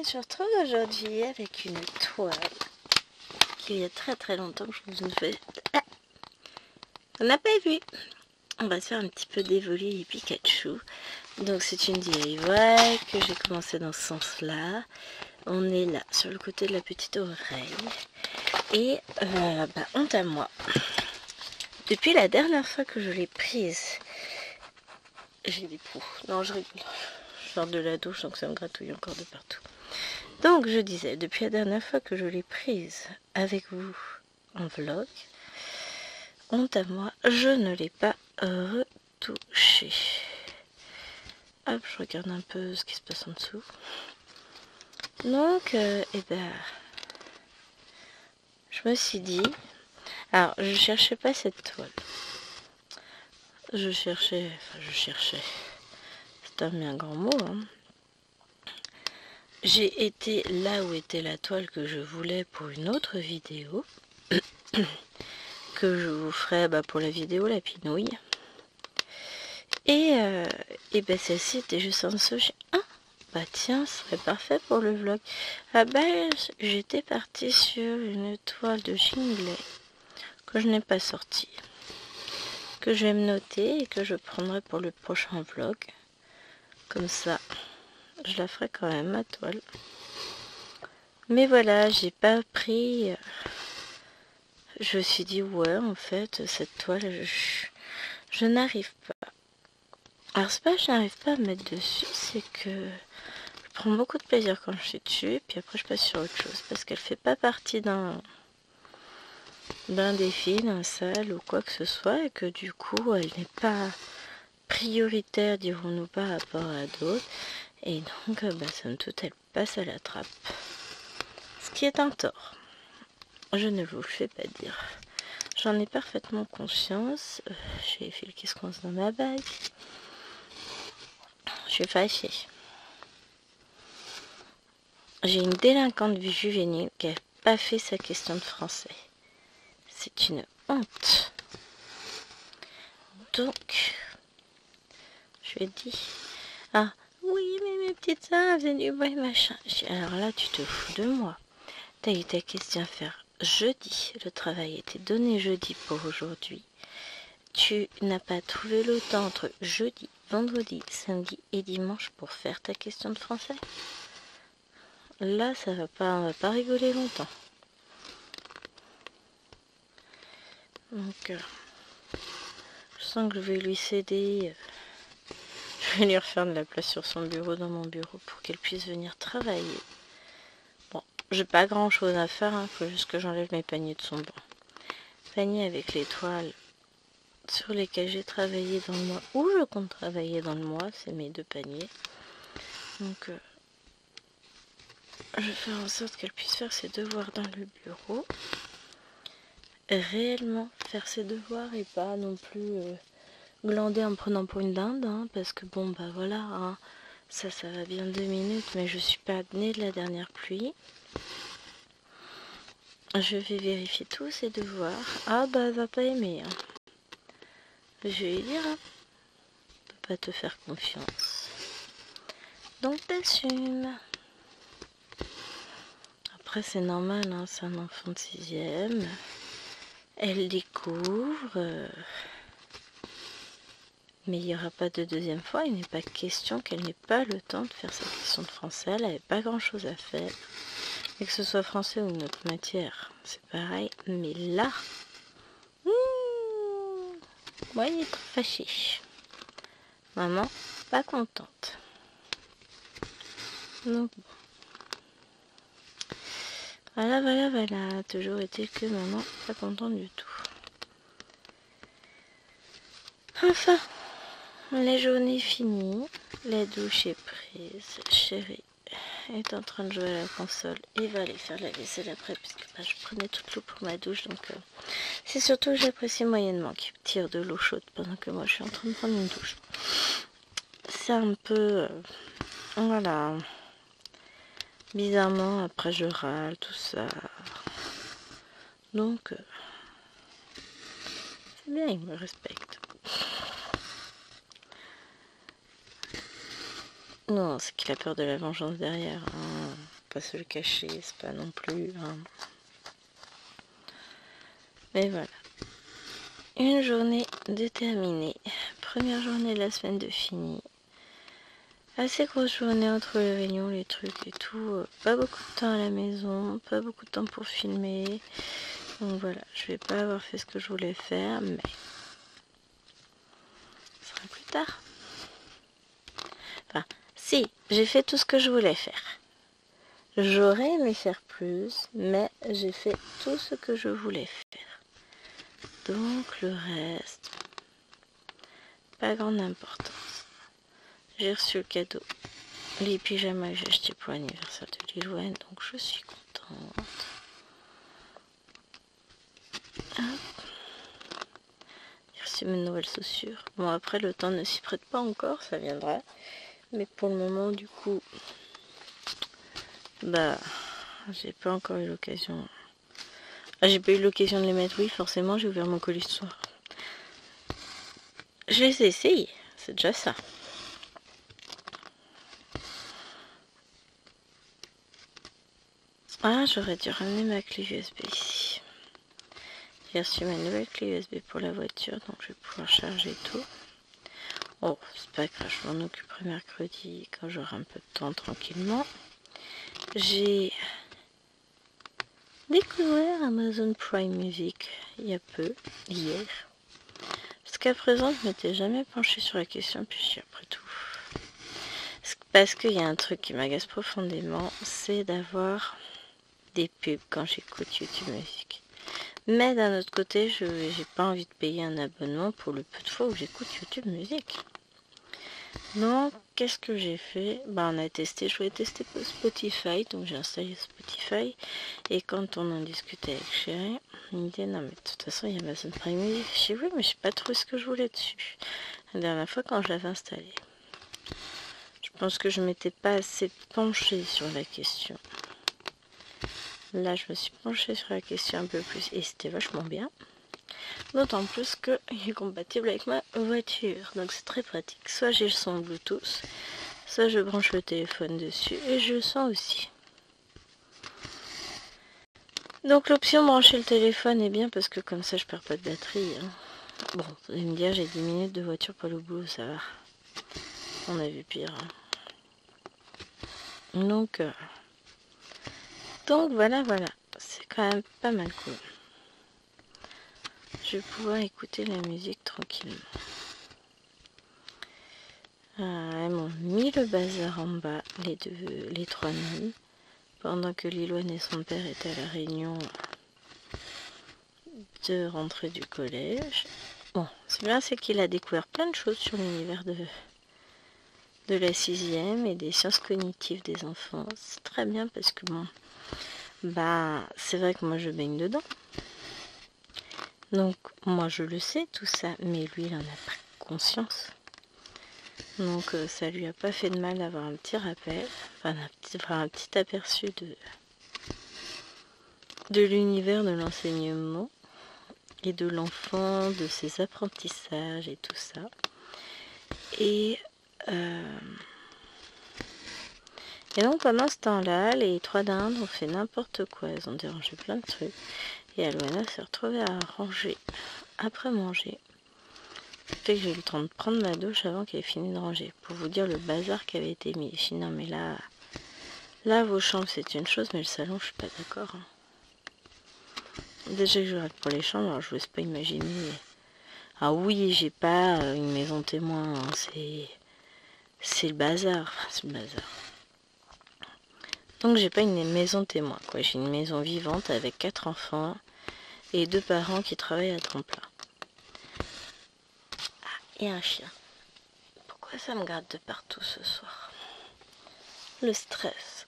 se retrouve aujourd'hui avec une toile qu'il y a très longtemps que je ne fais. Ah, on n'a pas vu. On va se faire un petit peu d'Evoli et Pikachu. Donc c'est une DIY que j'ai commencé dans ce sens-là. On est là sur le côté de la petite oreille. Et honte à moi. Depuis la dernière fois que je l'ai prise, j'ai des poux. Non, je rigole. Je sors de la douche donc ça me gratouille encore de partout. Donc je disais, depuis la dernière fois que je l'ai prise avec vous en vlog, honte à moi, je ne l'ai pas retouchée. Hop, je regarde un peu ce qui se passe en dessous. Donc, je me suis dit, alors je cherchais pas cette toile. Je cherchais, c'est un grand mot, hein. J'ai été là où était la toile que je voulais pour une autre vidéo, que je vous ferai pour la vidéo la pinouille. Et celle-ci était juste en dessous. Tiens, ce serait parfait pour le vlog. J'étais partie sur une toile de Jingley que je n'ai pas sortie, que je vais me noter et que je prendrai pour le prochain vlog. Comme ça, je la ferai quand même, ma toile. Mais voilà, j'ai pas pris. Je me suis dit, ouais, en fait, cette toile, je n'arrive pas. Alors, c'est pas que je n'arrive pas à me mettre dessus, c'est que je prends beaucoup de plaisir quand je suis dessus, et puis après, je passe sur autre chose, parce qu'elle fait pas partie d'un défi, d'un salle ou quoi que ce soit, et que du coup, elle n'est pas prioritaire, dirons-nous, par rapport à d'autres. Et donc, somme toute, elle passe à la trappe. Ce qui est un tort. Je ne vous le fais pas dire. J'en ai parfaitement conscience. J'ai les fils qui se coincent dans ma bague. Je suis fâchée. J'ai une délinquante juvénile qui n'a pas fait sa question de français. C'est une honte. Donc, je lui ai dit, ah oui, mais mes petites sœurs faisaient du bruit, machin. Alors là, tu te fous de moi. T'as eu ta question à faire jeudi. Le travail était donné jeudi pour aujourd'hui. Tu n'as pas trouvé le temps entre jeudi, vendredi, samedi et dimanche pour faire ta question de français. Là, on va pas rigoler longtemps. Donc, je sens que je vais lui céder. Je vais lui refaire de la place sur son bureau, dans mon bureau, pour qu'elle puisse venir travailler. Bon, j'ai pas grand chose à faire, hein, faut juste que j'enlève mes paniers de son banc. Panier avec les toiles sur lesquelles j'ai travaillé dans le mois, ou je compte travailler dans le mois, c'est mes 2 paniers. Donc, je vais faire en sorte qu'elle puisse faire ses devoirs dans le bureau. Réellement faire ses devoirs et pas non plus glander en me prenant pour une dinde, hein, parce que bon, voilà, hein, ça va bien 2 minutes, mais je suis pas née de la dernière pluie. Je vais vérifier tous ses devoirs. Ah elle va pas aimer, hein. Je vais lui dire, hein, on peut pas te faire confiance. Donc t'assumes. Après c'est normal, hein, c'est un enfant de 6e. Elle découvre, mais il n'y aura pas de deuxième fois. Il n'est pas question qu'elle n'ait pas le temps de faire sa question de français. Elle n'avait pas grand chose à faire. Et que ce soit français ou une autre matière, c'est pareil. Mais là, moi il est trop fâché. Maman, pas contente. Donc voilà. Toujours est-il que maman, pas contente du tout. Enfin, la journée est finie. La douche est prise. Chérie est en train de jouer à la console et va aller faire la vaisselle après, puisque je prenais toute l'eau pour ma douche. Donc, c'est surtout que j'apprécie moyennement qu'il tire de l'eau chaude pendant que moi je suis en train de prendre une douche. C'est un peu. Voilà. Bizarrement, après je râle, tout ça. Donc, c'est bien, il me respecte. Non, c'est qu'il a peur de la vengeance derrière. Hein. pas se le cacher, c'est pas non plus... Hein. Mais voilà. Une journée de terminée. Première journée de la semaine de fini. Assez grosse journée entre les réunions, les trucs et tout. Pas beaucoup de temps à la maison, pas beaucoup de temps pour filmer. Donc voilà, je vais pas avoir fait ce que je voulais faire, mais ça sera plus tard. Enfin, si, j'ai fait tout ce que je voulais faire. J'aurais aimé faire plus, mais j'ai fait tout ce que je voulais faire. Donc le reste, pas grande importance. J'ai reçu le cadeau. Les pyjamas que j'ai achetés pour l'anniversaire de Lilouane, donc je suis contente. J'ai reçu mes nouvelles chaussures. Bon, après, le temps ne s'y prête pas encore, ça viendra. Mais pour le moment, du coup, bah, j'ai pas encore eu l'occasion. Ah, j'ai pas eu l'occasion de les mettre, oui, forcément, j'ai ouvert mon colis ce soir. Je les ai essayés, c'est déjà ça. Ah, j'aurais dû ramener ma clé USB ici. J'ai reçu ma nouvelle clé USB pour la voiture, donc je vais pouvoir charger tout. Oh, c'est pas grave, je m'en occuperai mercredi quand j'aurai un peu de temps tranquillement. J'ai découvert Amazon Prime Music il y a peu, hier. Parce qu'à présent, je m'étais jamais penchée sur la question, puis après tout. Parce qu'il y a un truc qui m'agace profondément, c'est d'avoir des pubs quand j'écoute YouTube Music. Mais d'un autre côté, j'ai pas envie de payer un abonnement pour le peu de fois où j'écoute YouTube Music. Donc, qu'est-ce que j'ai fait? Bah, on a testé, je voulais tester Spotify, donc j'ai installé Spotify. Et quand on en discutait avec Chéri, il me dit non mais de toute façon il y a Amazon Prime Music. Je dis oui mais je sais pas trouvé ce que je voulais dessus. La dernière fois quand je l'avais installé. Je pense que je m'étais pas assez penchée sur la question. Là je me suis penchée sur la question un peu plus et c'était vachement bien. D'autant plus qu'il est compatible avec ma voiture. Donc c'est très pratique. Soit j'ai le son Bluetooth, soit je branche le téléphone dessus et je le sens aussi. Donc l'option brancher le téléphone est bien parce que comme ça je perds pas de batterie. Hein. Bon, vous allez me dire j'ai 10 minutes de voiture pour le boulot, ça va. On a vu pire. Hein. Donc voilà. C'est quand même pas mal cool. Je vais pouvoir écouter la musique tranquillement. Elles m'ont mis le bazar en bas, les trois nuits, pendant que Lilouane et son père étaient à la réunion de rentrée du collège. Bon, c'est bien, c'est qu'il a découvert plein de choses sur l'univers de la 6e et des sciences cognitives des enfants. C'est très bien parce que bon, bah, c'est vrai que moi je baigne dedans. Donc, moi je le sais tout ça, mais lui il en a pas conscience. Donc, ça lui a pas fait de mal d'avoir un petit rappel, enfin un petit aperçu de l'univers de l'enseignement et de l'enfant, de ses apprentissages et tout ça. Et donc pendant ce temps-là, les trois dindes ont fait n'importe quoi, elles ont dérangé plein de trucs. Et Aloana s'est retrouvée à ranger après manger. Ça fait que j'ai eu le temps de prendre ma douche avant qu'elle ait fini de ranger. Pour vous dire le bazar qui avait été mis. Je dis non mais là vos chambres c'est une chose, mais le salon je suis pas d'accord. Hein. Déjà que je rate pour les chambres, alors je n'ose pas imaginer. Ah oui, j'ai pas une maison témoin, hein, c'est le bazar. Enfin, c'est le bazar. Donc j'ai pas une maison témoin, quoi. J'ai une maison vivante avec 4 enfants et 2 parents qui travaillent à temps plein. Ah, et un chien. Pourquoi ça me gratte de partout ce soir? Le stress.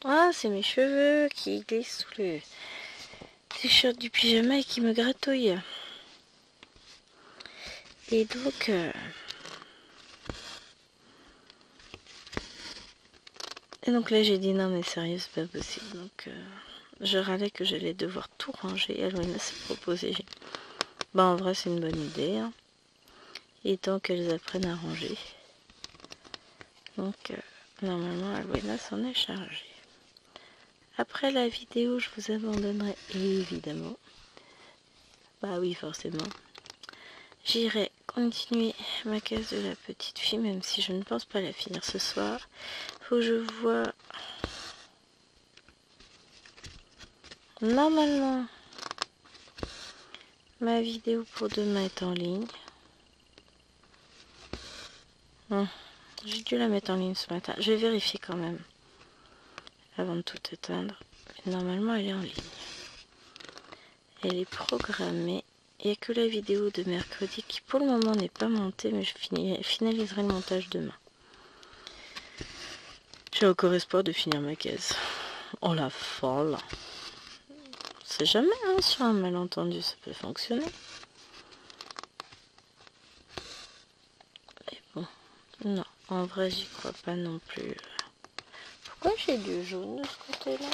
Ah, c'est mes cheveux qui glissent sous le t-shirt du pyjama et qui me gratouillent. Et donc... Et donc là j'ai dit non mais sérieux c'est pas possible. Donc je râlais que j'allais devoir tout ranger. Aloana s'est proposé. Bah en vrai c'est une bonne idée. Hein. Et tant qu'elles apprennent à ranger. Donc Normalement, Alwena s'en est chargée. Après la vidéo, je vous abandonnerai évidemment. Bah oui, forcément. J'irai continuer ma case de la petite fille, même si je ne pense pas la finir ce soir. Faut que je vois. Normalement, ma vidéo pour demain est en ligne. J'ai dû la mettre en ligne ce matin. Je vais vérifier quand même avant de tout éteindre. Mais normalement, elle est en ligne. Elle est programmée. Il n'y a que la vidéo de mercredi qui pour le moment n'est pas montée, mais je finaliserai le montage demain. J'ai encore espoir de finir ma case. Oh la folle! On sait jamais, hein, sur un malentendu ça peut fonctionner. Mais bon, non, en vrai j'y crois pas non plus. Pourquoi j'ai du jaune de ce côté-là?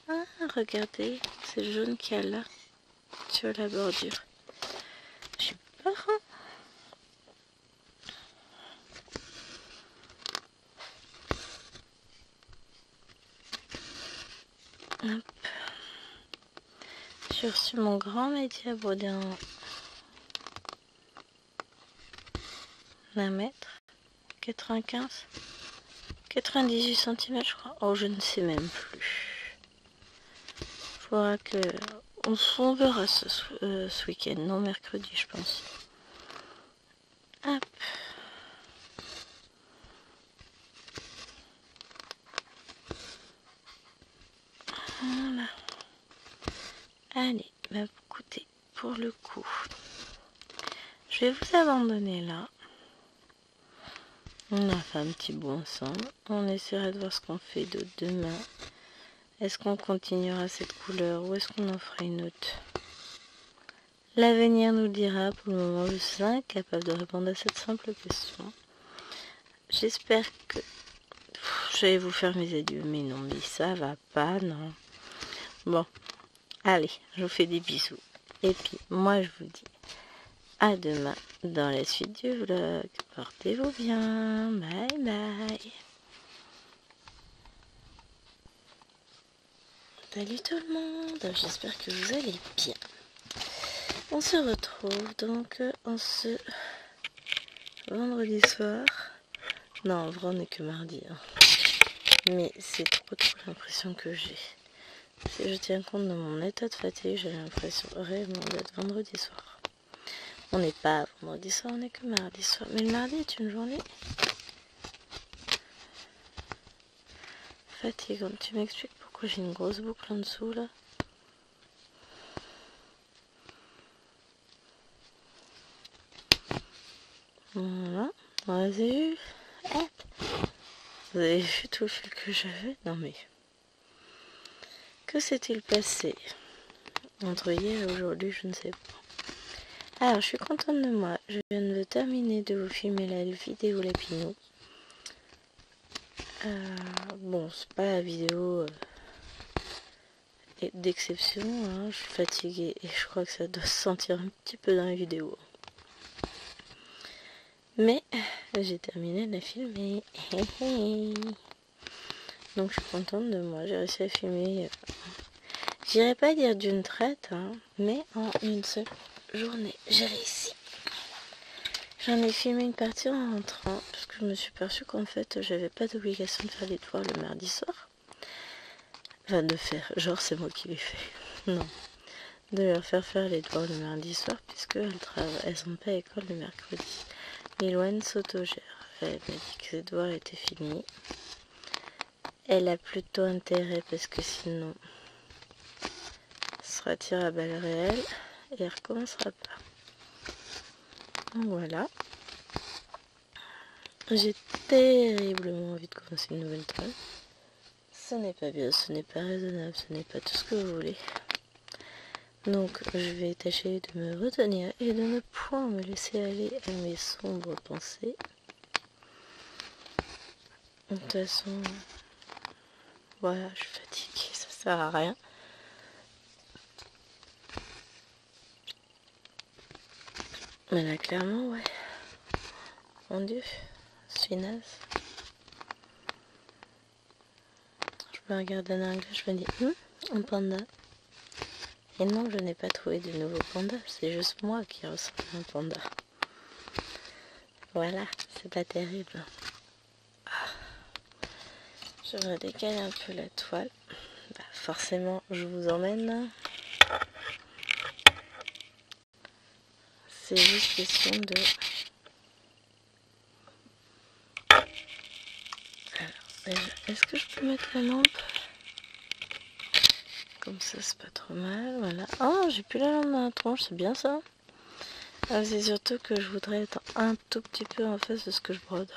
Ah, regardez, c'est le jaune qu'il y a là, sur la bordure. Je suis pas rare. Hop. J'ai reçu mon grand métier brodé en 1 mètre 95, 98 cm je crois. Oh, je ne sais même plus. Faudra que on verra ce week-end, non mercredi je pense. Hop. Voilà. Allez, bah écoutez, pour le coup, je vais vous abandonner là. On a fait un petit bout ensemble. On essaiera de voir ce qu'on fait de demain. Est-ce qu'on continuera cette couleur ou est-ce qu'on en fera une autre? L'avenir nous le dira. Pour le moment, je suis incapable de répondre à cette simple question. J'espère que... je vais vous faire mes adieux. Mais non, mais ça va pas, non. Bon, allez, je vous fais des bisous. Et puis, moi, je vous dis à demain dans la suite du vlog. Portez-vous bien. Bye bye. Salut tout le monde. J'espère que vous allez bien. On se retrouve donc en ce vendredi soir. Non, en vrai, on n'est que mardi. Hein. Mais c'est trop l'impression que j'ai. Si je tiens compte de mon état de fatigue, j'ai l'impression réellement d'être vendredi soir. On n'est pas vendredi soir, on n'est que mardi soir. Mais le mardi est une journée fatigante. Tu m'expliques pourquoi j'ai une grosse boucle en dessous là? Voilà. Vas-y. Vous avez vu tout le fil que j'avais? Non mais... Que s'est-il passé entre hier et aujourd'hui? Je ne sais pas. Alors, je suis contente de moi. Je viens de terminer de vous filmer la vidéo Lapinou. Bon, c'est pas la vidéo d'exception. Hein. Je suis fatiguée et je crois que ça doit se sentir un petit peu dans la vidéo. Mais j'ai terminé de la filmer. Donc je suis contente de moi. J'ai réussi à filmer... j'irais pas dire d'une traite, hein, mais en une seule journée. J'ai réussi. J'en ai filmé une partie en rentrant, parce que je me suis perçue qu'en fait, j'avais pas d'obligation de faire les devoirs le mardi soir. Enfin, de faire, genre c'est moi qui les fais. Non. De leur faire les devoirs le mardi soir, puisque elles sont pas à l'école le mercredi. Milouane s'autogère. Elle m'a dit que ses devoirs étaient finis. Elle a plutôt intérêt, parce que sinon, sera tiré à balles réelles et elle recommencera pas. Donc voilà. J'ai terriblement envie de commencer une nouvelle toile. Ce n'est pas bien, ce n'est pas raisonnable, ce n'est pas tout ce que vous voulez. Donc je vais tâcher de me retenir et de ne point me laisser aller à mes sombres pensées. De toute façon, voilà, je suis fatiguée, ça sert à rien. Mais là, clairement, ouais. Mon Dieu, je suis naze. je me regarde en anglais, je me dis, un panda. Et non, je n'ai pas trouvé de nouveau panda, c'est juste moi qui ressemble à un panda. Voilà, c'est pas terrible. Je redécale un peu la toile. Bah, forcément, je vous emmène. C'est juste question de... Alors, est-ce que je peux mettre la lampe? Comme ça, c'est pas trop mal, voilà. Oh, j'ai plus la lampe dans la tronche, c'est bien ça. Ah, c'est surtout que je voudrais être un tout petit peu en face de ce que je brode.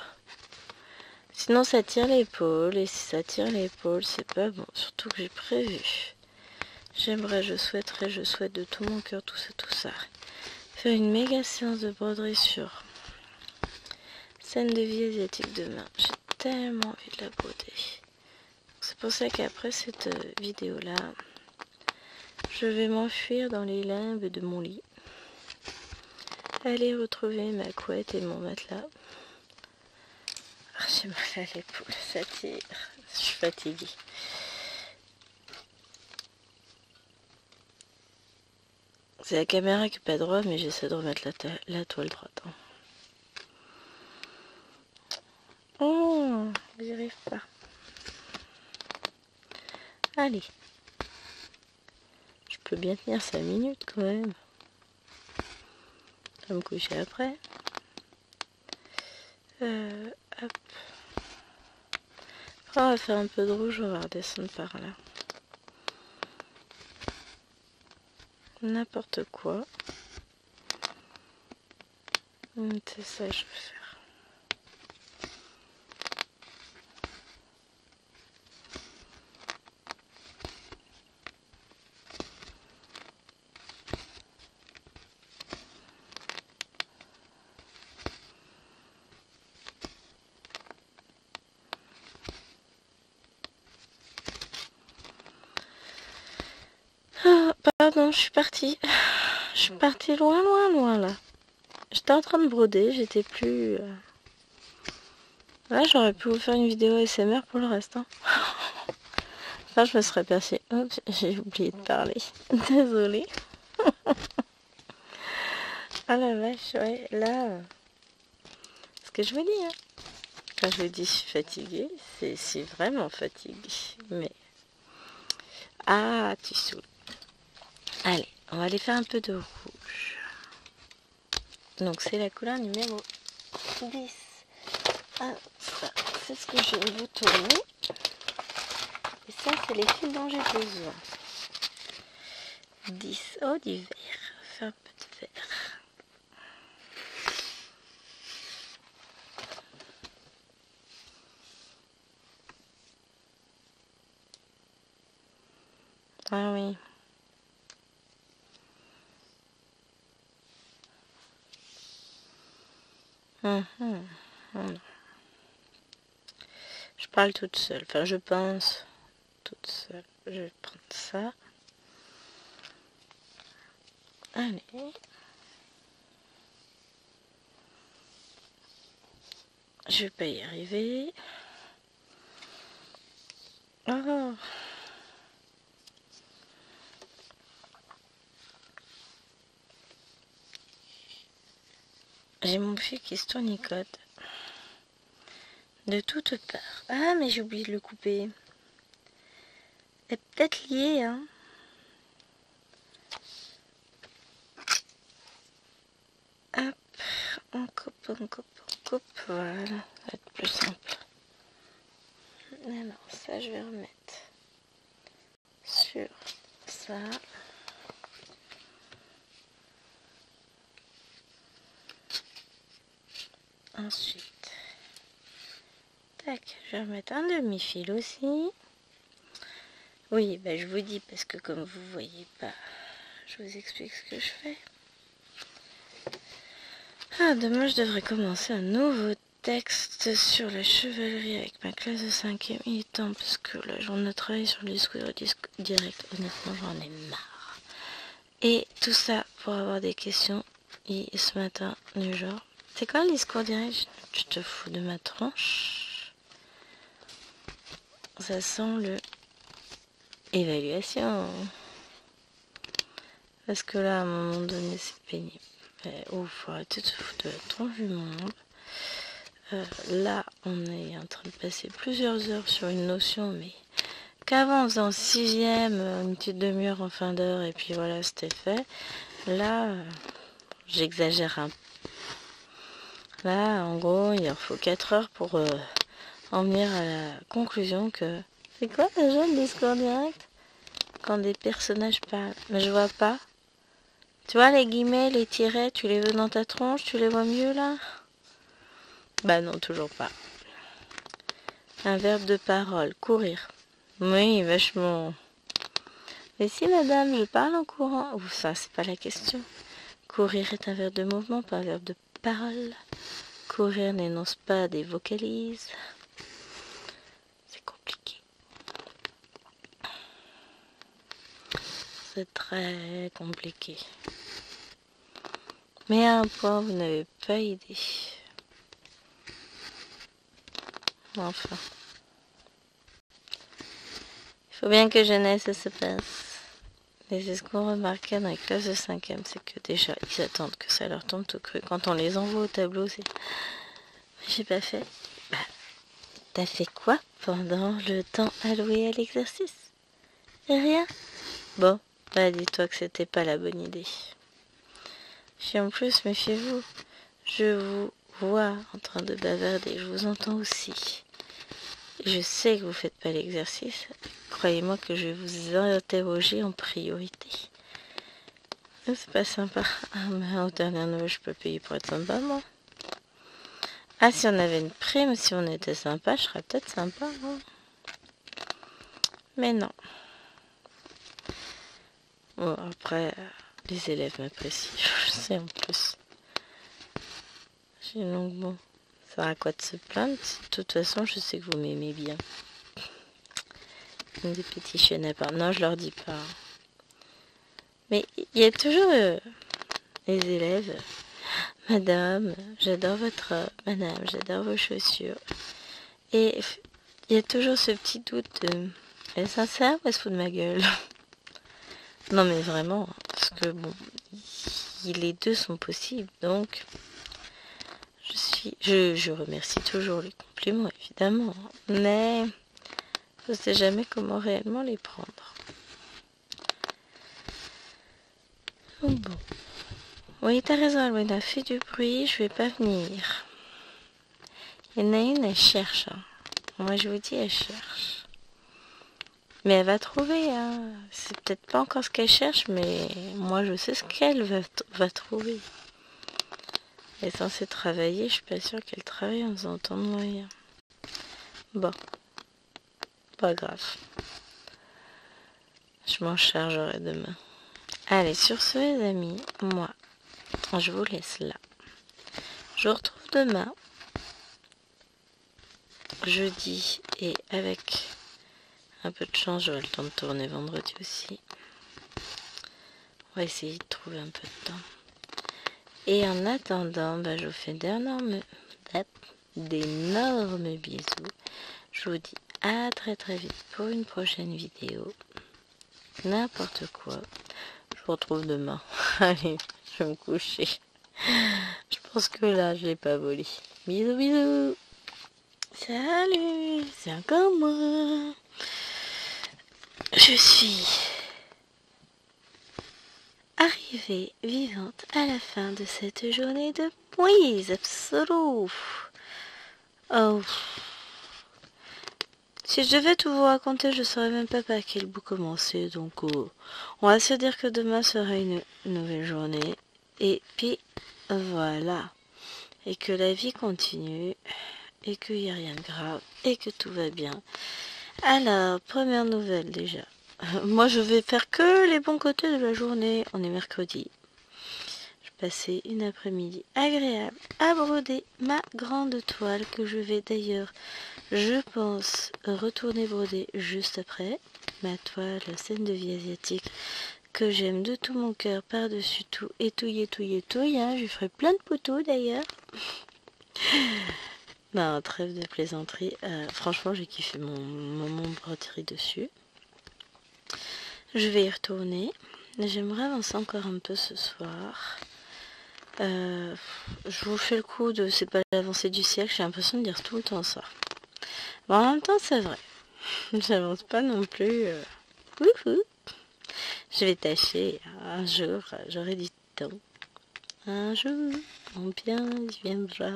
Sinon, ça tire l'épaule, et si ça tire l'épaule, c'est pas bon. Surtout que j'ai prévu. J'aimerais, je souhaite de tout mon cœur, tout ça. Faire une méga séance de broderie sur scène de vie asiatique demain. J'ai tellement envie de la broder. C'est pour ça qu'après cette vidéo-là, je vais m'enfuir dans les limbes de mon lit. Aller retrouver ma couette et mon matelas. Ah, j'ai mal à l'épaule, ça tire. Je suis fatiguée. C'est la caméra qui n'est pas droite, mais j'essaie de remettre la toile droite. Hein. Oh, j'y arrive pas. Allez. Je peux bien tenir 5 minutes quand même. Je vais me coucher après. Hop. Après, on va faire un peu de rouge, on va redescendre par là. N'importe quoi. C'est ça que je veux faire. Ah, pardon, je suis partie. Je suis partie loin là. J'étais en train de broder, j'étais plus... Là, j'aurais pu vous faire une vidéo ASMR pour le reste. Hein. Enfin, je me serais perçue. Oups, j'ai oublié de parler. Désolée. Ah la vache, ouais, là... Ce que je vous dis, hein. Quand je vous dis je suis fatiguée, c'est vraiment fatiguée. Mais... Ah, tu saoules. Allez, on va aller faire un peu de rouge. Donc, c'est la couleur numéro 10. Ah, ça, c'est ce que je vais vous tourner. Et ça, c'est les fils dont j'ai besoin. 10. Oh, du vert. Faire un peu de vert. Ah oui. Je parle toute seule. Enfin, je pense toute seule. Je vais prendre ça. Allez. Je vais pas y arriver. Oh. J'ai mon fil qui se tournicote. De toutes parts. Ah, mais j'ai oublié de le couper. C'est peut-être lié, hein. Hop. On coupe. Voilà. Ça va être plus simple. Alors, ça, je vais remettre sur ça. Ensuite, tac, je vais remettre un demi-fil aussi. Oui, ben je vous dis parce que comme vous voyez pas, je vous explique ce que je fais. Ah, demain je devrais commencer un nouveau texte sur la chevalerie avec ma classe de 5e. Il est temps parce que la journée de travail sur le discours direct, honnêtement j'en ai marre. Et tout ça pour avoir des questions. Et ce matin, du genre, c'est quoi le discours direct? Tu te fous de ma tronche? Ça sent le évaluation. Parce que là, à un moment donné, c'est pénible. Ouf, faut arrêter de se foutre de la tronche du monde. Là, on est en train de passer plusieurs heures sur une notion, mais qu'avant, on faisait en sixième, une petite demi-heure en fin d'heure, et puis voilà, c'était fait. Là, j'exagère un peu. Là, en gros, il leur faut 4 heures pour en venir à la conclusion que... C'est quoi déjà le discours direct? Quand des personnages parlent. Mais je vois pas. Tu vois les guillemets, les tirets, tu les veux dans ta tronche, tu les vois mieux là? Bah non, toujours pas. Un verbe de parole, courir. Oui, vachement. Mais si madame, je parle en courant. Ou ça, c'est pas la question. Courir est un verbe de mouvement, pas un verbe de parole. Courir n'énonce pas des vocalises. C'est compliqué. C'est très compliqué. Mais à un point, vous n'avez pas idée. Enfin. Il faut bien que jeunesse ça se passe. Et c'est ce qu'on remarquait dans les classes de 5e, c'est que déjà, ils attendent que ça leur tombe tout cru. Quand on les envoie au tableau, c'est... J'ai pas fait. Bah, t'as fait quoi pendant le temps alloué à l'exercice? Rien. Bon, bah dis-toi que c'était pas la bonne idée. Puis en plus, méfiez-vous, je vous vois en train de bavarder, je vous entends aussi. Je sais que vous faites pas l'exercice. Croyez-moi que je vais vous interroger en priorité. C'est pas sympa. Ah, mais au dernier Noël, je peux payer pour être sympa, moi. Ah, si on avait une prime, si on était sympa, je serais peut-être sympa. Hein. Mais non. Bon, après, les élèves m'apprécient. Je sais en plus. Donc bon, ça sert à quoi de se plaindre? De toute façon, je sais que vous m'aimez bien. Des petits chenapins. Non, je leur dis pas. Mais il y a toujours les élèves. Madame, j'adore votre robe. Madame, j'adore vos chaussures. Et il y a toujours ce petit doute de... Elle est sincère ou elle se fout de ma gueule? Non mais vraiment, parce que bon, les deux sont possibles. Donc, je remercie toujours les compliments, évidemment. Mais je ne sais jamais comment réellement les prendre. Donc bon. Oui, t'as raison, Alwena, fais du bruit, je vais pas venir. Il y en a une, elle cherche. Hein. Moi, je vous dis, elle cherche. Mais elle va trouver. Hein. C'est peut-être pas encore ce qu'elle cherche, mais moi, je sais ce qu'elle va trouver. Elle est censée travailler, je suis pas sûre qu'elle travaille en faisant autant de moyens. Bon, pas grave. Je m'en chargerai demain. Allez, sur ce, les amis, moi, je vous laisse là. Je vous retrouve demain, jeudi, et avec un peu de chance, j'aurai le temps de tourner vendredi aussi. On va essayer de trouver un peu de temps. Et en attendant, je vous fais d'énormes bisous. Je vous dis à très très vite pour une prochaine vidéo. N'importe quoi. Je vous retrouve demain. Allez, je vais me coucher. Je pense que là, je l'ai pas volé. Bisous, bisous. Salut, c'est encore moi. Je suis arrivée vivante à la fin de cette journée de quiz absolu. Oh. Si je devais tout vous raconter, je ne saurais même pas par quel bout commencer. Donc, on va se dire que demain sera une nouvelle journée. Et puis, voilà. Et que la vie continue. Et qu'il n'y a rien de grave. Et que tout va bien. Alors, première nouvelle déjà. Moi, je vais faire que les bons côtés de la journée. On est mercredi. Je passais une après-midi agréable à broder ma grande toile que je vais d'ailleurs, je pense, retourner broder juste après. Ma toile scène de vie asiatique que j'aime de tout mon cœur par-dessus tout. Et touille. Hein. Je ferai plein de poteaux d'ailleurs. Non, trêve de plaisanterie. Franchement, j'ai kiffé mon broderie dessus. Je vais y retourner. J'aimerais avancer encore un peu ce soir. Je vous fais le coup de c'est pas l'avancée du siècle, j'ai l'impression de dire tout le temps ça. Mais en même temps, c'est vrai. J'avance pas non plus. Wouhou. Je vais tâcher. Un jour, j'aurai du temps. Un jour, mon bien viendra.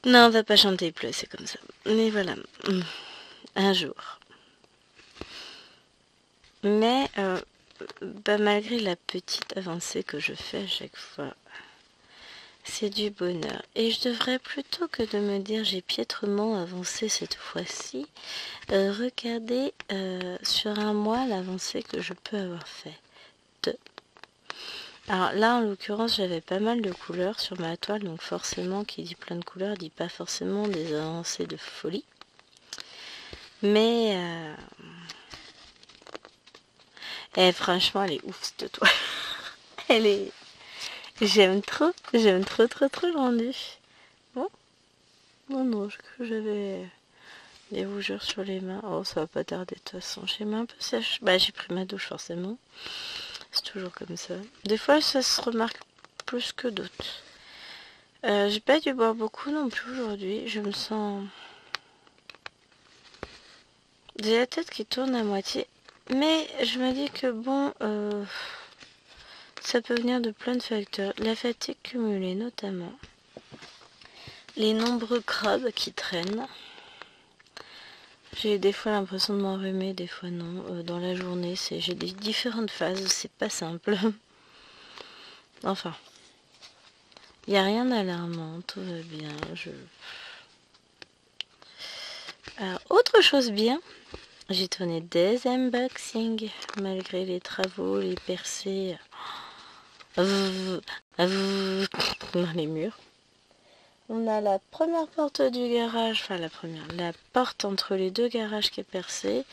Non, on va pas chanter plus, c'est comme ça. Mais voilà. Un jour. Mais malgré la petite avancée que je fais à chaque fois, c'est du bonheur. Et je devrais, plutôt que de me dire j'ai piètrement avancé cette fois-ci, regarder sur un mois l'avancée que je peux avoir fait. Alors là, en l'occurrence, j'avais pas mal de couleurs sur ma toile, donc forcément, qui dit plein de couleurs, dit pas forcément des avancées de folie. Mais franchement, elle est ouf cette toile. Elle est... J'aime trop le rendu. Bon, non, je crois que j'avais des rougeurs sur les mains. Oh, ça va pas tarder de toute façon. J'ai les mains un peu sèches. Bah, j'ai pris ma douche forcément. C'est toujours comme ça. Des fois, ça se remarque plus que d'autres. J'ai pas dû boire beaucoup non plus aujourd'hui. Je me sens... J'ai la tête qui tourne à moitié. Mais je me dis que bon... ça peut venir de plein de facteurs. La fatigue cumulée notamment. Les nombreux crabes qui traînent. J'ai des fois l'impression de m'enrhumer, des fois non. Dans la journée, j'ai des différentes phases, c'est pas simple. Enfin, il n'y a rien d'alarmant, tout va bien. Alors, autre chose bien, j'ai tourné des unboxings, malgré les travaux, les percées dans les murs. On a la première porte du garage, enfin la porte entre les deux garages qui est percée.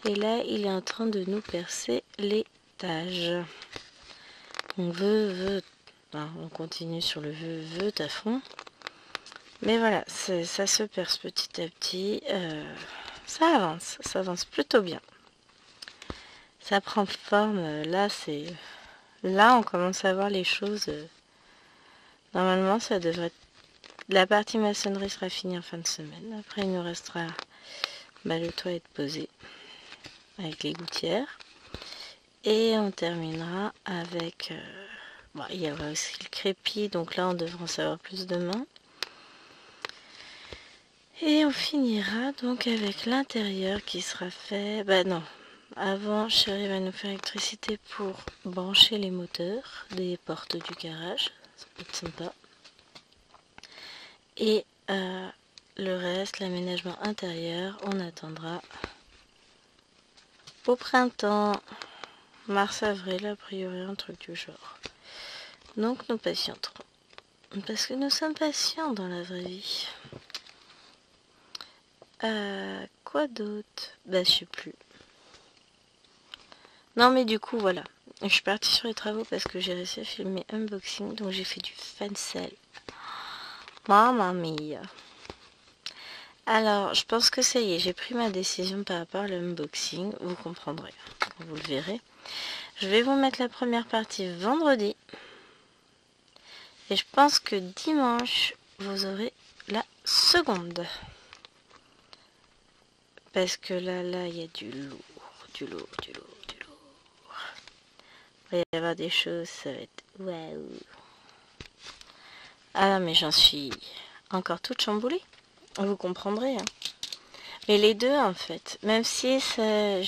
Et là, il est en train de nous percer l'étage. On on continue sur le veut à fond. Mais voilà, ça se perce petit à petit. Ça avance plutôt bien. Ça prend forme. Là, on commence à voir les choses. Normalement, ça devrait être... La partie maçonnerie sera finie en fin de semaine. Après, il nous restera le toit être posé avec les gouttières. Et on terminera avec... il y aura aussi le crépi, donc là on devra en savoir plus demain. Et on finira donc avec l'intérieur qui sera fait... non, avant Chérie va nous faire l'électricité pour brancher les moteurs des portes du garage. Ça peut être sympa. Et le reste, l'aménagement intérieur, on attendra au printemps. Mars-avril, a priori, un truc du genre. Donc nous patienterons. Parce que nous sommes patients dans la vraie vie. Quoi d'autre? Je sais plus. Non mais du coup voilà. Je suis partie sur les travaux parce que j'ai réussi à filmer unboxing. Donc j'ai fait du fansel. Mamma mia. Alors je pense que ça y est. J'ai pris ma décision par rapport à l'unboxing. Vous comprendrez. Vous le verrez. Je vais vous mettre la première partie vendredi. Et je pense que dimanche, vous aurez la seconde. Parce que là, il y a du lourd. Il va y avoir des choses, ça va être waouh. Ah non, mais j'en suis encore toute chamboulée. Vous comprendrez. Hein. Mais les deux, en fait, même si ça,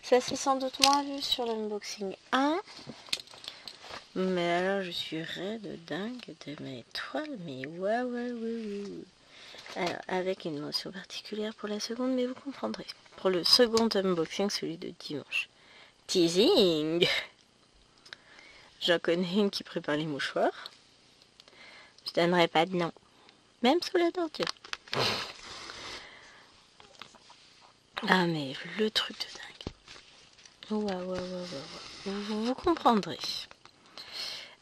ça s'est sans doute moins vu sur l'unboxing 1. Mais alors, je suis raide dingue de mes toiles. Mais waouh. Alors, avec une mention particulière pour la seconde, mais vous comprendrez. Pour le second unboxing, celui de dimanche. Teasing! J'en connais une qui prépare les mouchoirs. Je donnerai pas de nom. Même sous la torture. Ah, mais le truc de dingue. Waouh. Vous comprendrez.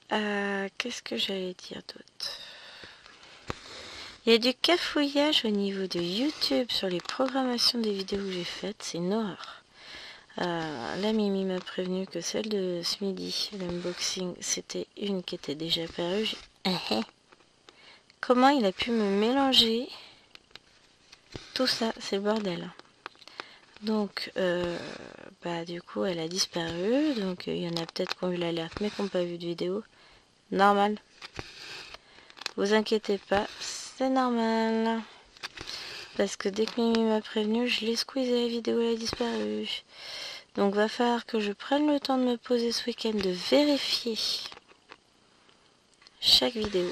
Qu'est-ce que j'allais dire d'autre? Il y a du cafouillage au niveau de YouTube sur les programmations des vidéos que j'ai faites, c'est une horreur. Là, Mimi m'a prévenu que celle de ce midi, l'unboxing, c'était une qui était déjà apparue. Comment il a pu me mélanger tout ça? C'est le bordel. Donc, du coup, elle a disparu. Donc, il y en a peut-être qui ont eu l'alerte, mais qui n'ont pas vu de vidéo. Normal. Vous inquiétez pas, c'est normal. Parce que dès que Mimi m'a prévenu, je l'ai squeezé, la vidéo elle a disparu. Donc va falloir que je prenne le temps de me poser ce week-end, de vérifier chaque vidéo.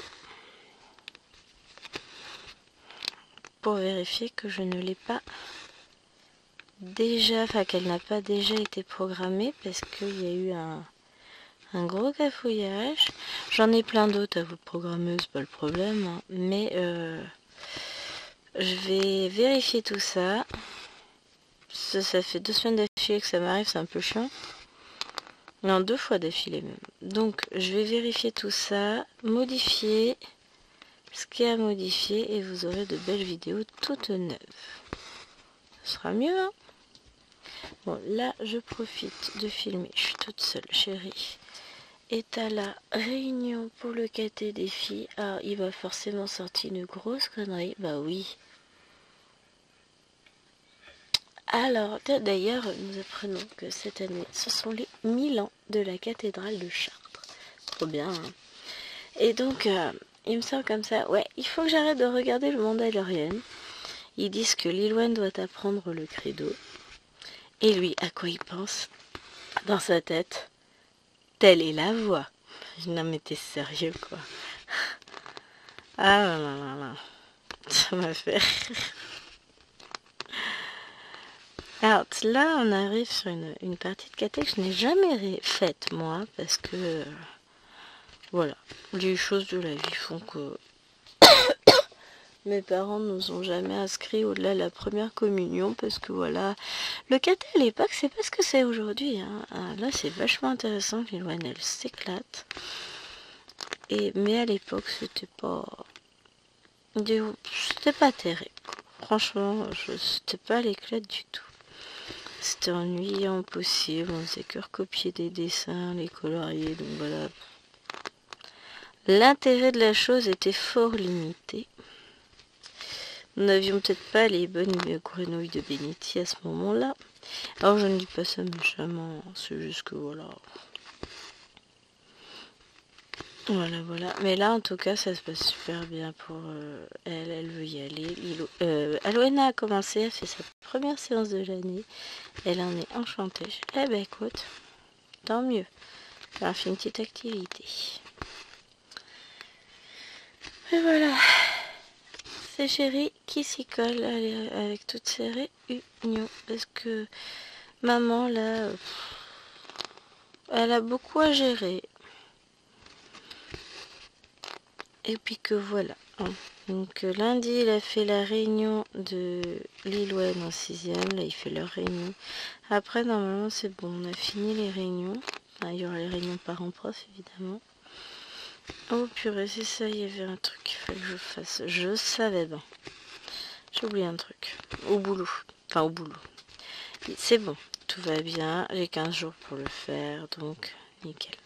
Pour vérifier que je ne l'ai pas déjà, enfin qu'elle n'a pas déjà été programmée. Parce qu'il y a eu un gros cafouillage. J'en ai plein d'autres à vous programmer, c'est pas le problème. Hein. Mais je vais vérifier tout ça. Ça fait 2 semaines d'affilée que ça m'arrive, c'est un peu chiant. Non, 2 fois d'affilée même. Donc, je vais vérifier tout ça, modifier ce qu'il y a à modifier et vous aurez de belles vidéos toutes neuves. Ce sera mieux, hein? Bon, là, je profite de filmer. Je suis toute seule, chérie. Est à la réunion pour le KT des filles. Ah, il va forcément sortir une grosse connerie. Bah oui. Alors, d'ailleurs, nous apprenons que cette année, ce sont les 1000 ans de la cathédrale de Chartres. Trop bien, hein. Et donc, il me semble comme ça, ouais, il faut que j'arrête de regarder le Mandalorian. Ils disent que Lil doit apprendre le credo. Et lui, à quoi il pense? Dans sa tête, telle est la voix. Non mais t'es sérieux, quoi. Ah là là là là. Ça m'a fait rire. Alors là, on arrive sur une partie de caté que je n'ai jamais faite, moi, parce que, voilà, les choses de la vie font que mes parents ne nous ont jamais inscrits au-delà de la première communion, parce que, voilà, le caté à l'époque, c'est pas ce que c'est aujourd'hui, hein. Là, c'est vachement intéressant que les elle s'éclate. Mais à l'époque, c'était pas terrible. Franchement, c'était pas l'éclat du tout. C'était ennuyant possible, on faisait que recopier des dessins, les colorier, donc voilà. L'intérêt de la chose était fort limité. Nous n'avions peut-être pas les bonnes grenouilles de Benetti à ce moment-là. Alors je ne dis pas ça méchamment, c'est juste que voilà. Voilà. Mais là, en tout cas, ça se passe super bien pour elle. Elle veut y aller. Aloena a commencé, elle fait sa première séance de l'année. Elle en est enchantée. Eh ben écoute, tant mieux. Elle a fait une petite activité. Et voilà. C'est chérie qui s'y colle avec toutes ces réunions. Parce que maman, là, elle a beaucoup à gérer. Et puis que voilà. Hein. Donc lundi, il a fait la réunion de Lilouane en 6e. Là, il fait leur réunion. Après, normalement, c'est bon. On a fini les réunions. Enfin, il y aura les réunions parents-prof, évidemment. Oh purée, c'est ça. Il y avait un truc qu'il fallait que je fasse. Je savais, ben. J'ai oublié un truc. Au boulot. Enfin, au boulot. C'est bon. Tout va bien. J'ai 15 jours pour le faire. Donc, nickel.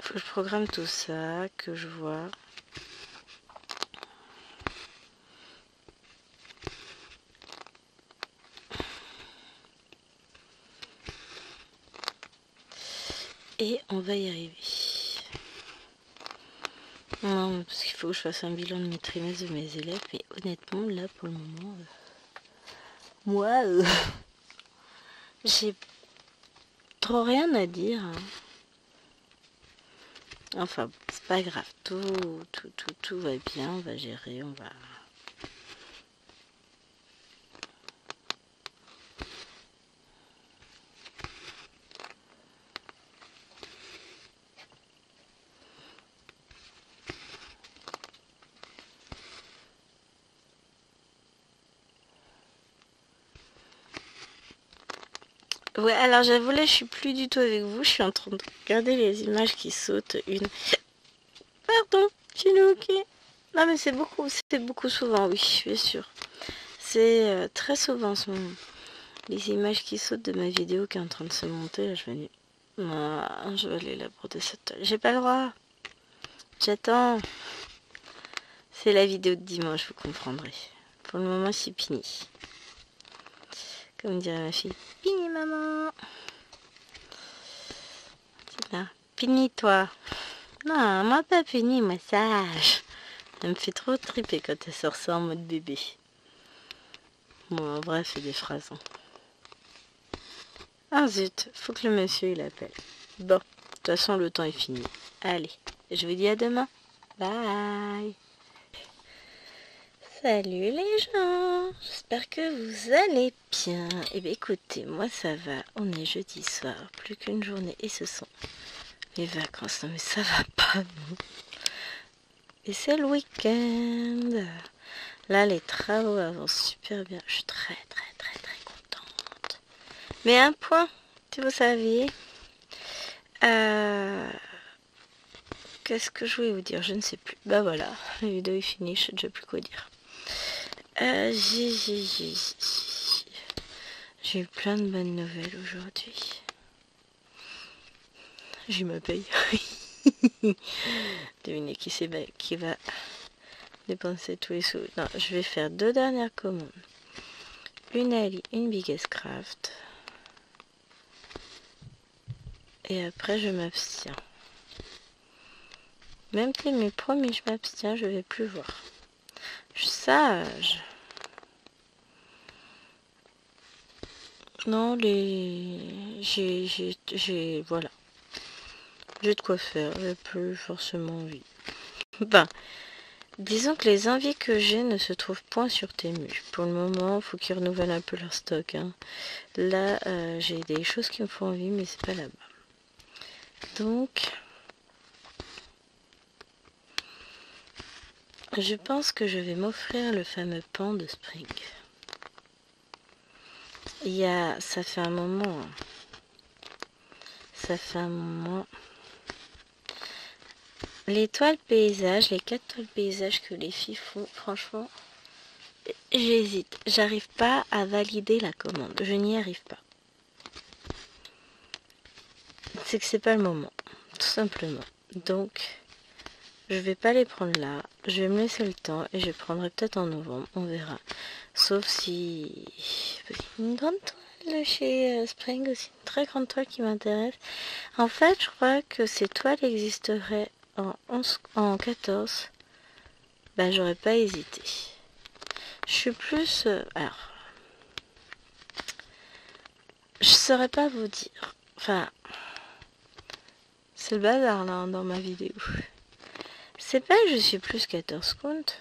Faut que je programme tout ça, que je vois. Et on va y arriver. Non, parce qu'il faut que je fasse un bilan de mes trimestres de mes élèves. Mais honnêtement, là, pour le moment, moi, j'ai trop rien à dire. Hein. Enfin, c'est pas grave. Tout va bien. On va gérer. On va... Ouais, alors j'avoue, là, je suis plus du tout avec vous. Je suis en train de regarder les images qui sautent une... Pardon, Chinooki. Non mais c'est beaucoup souvent, oui, bien sûr. C'est très souvent les images qui sautent de ma vidéo qui est en train de se monter. Là, je me dis, ah, je vais aller la broder cette toile. J'ai pas le droit. J'attends. C'est la vidéo de dimanche, vous comprendrez. Pour le moment, c'est fini. Comme dirait ma fille, fini maman. C'est là. Fini toi. Non, moi pas fini, moi sage. Elle me fait trop triper quand elle sort ça en mode bébé. Bon, en vrai, elle fait des phrases. Hein. Ah zut, faut que le monsieur il appelle. Bon, de toute façon, le temps est fini. Allez, je vous dis à demain. Bye. Salut les gens, j'espère que vous allez bien. Eh bien écoutez, moi ça va, on est jeudi soir, plus qu'une journée et ce sont les vacances. Non mais ça va pas, non. Et c'est le week-end. Là les travaux avancent super bien, je suis très contente. Mais un point, si vous saviez, qu'est-ce que je voulais vous dire, je ne sais plus. Bah voilà, la vidéo est finie, je sais déjà plus quoi dire. J'ai eu plein de bonnes nouvelles aujourd'hui. J'ai ma paye. Devinez qui va dépenser tous les sous. Non, je vais faire 2 dernières commandes. Une Ali, une Biggest Craft. Et après, je m'abstiens. Même si mes promis, je m'abstiens, je vais plus voir. Je suis sage. Non, voilà. J'ai de quoi faire, j'ai plus forcément envie. Ben, disons que les envies que j'ai ne se trouvent point sur Temu. Pour le moment, il faut qu'ils renouvellent un peu leur stock. Hein. Là, j'ai des choses qui me font envie, mais c'est pas là-bas. Donc, je pense que je vais m'offrir le fameux pan de Spring. Ça fait un moment. Les toiles paysages, les 4 toiles paysages que les filles font, franchement, j'hésite. J'arrive pas à valider la commande. Je n'y arrive pas. C'est que c'est pas le moment, tout simplement. Donc, je vais pas les prendre là. Je vais me laisser le temps et je les prendrai peut-être en novembre. On verra. Sauf si une grande toile chez Spring aussi, une très grande toile qui m'intéresse. En fait, je crois que ces toiles existeraient en 14. Bah, j'aurais pas hésité. Je suis plus... alors, je saurais pas vous dire. Enfin, c'est le bazar là dans ma vidéo. C'est pas que je suis plus 14 comptes.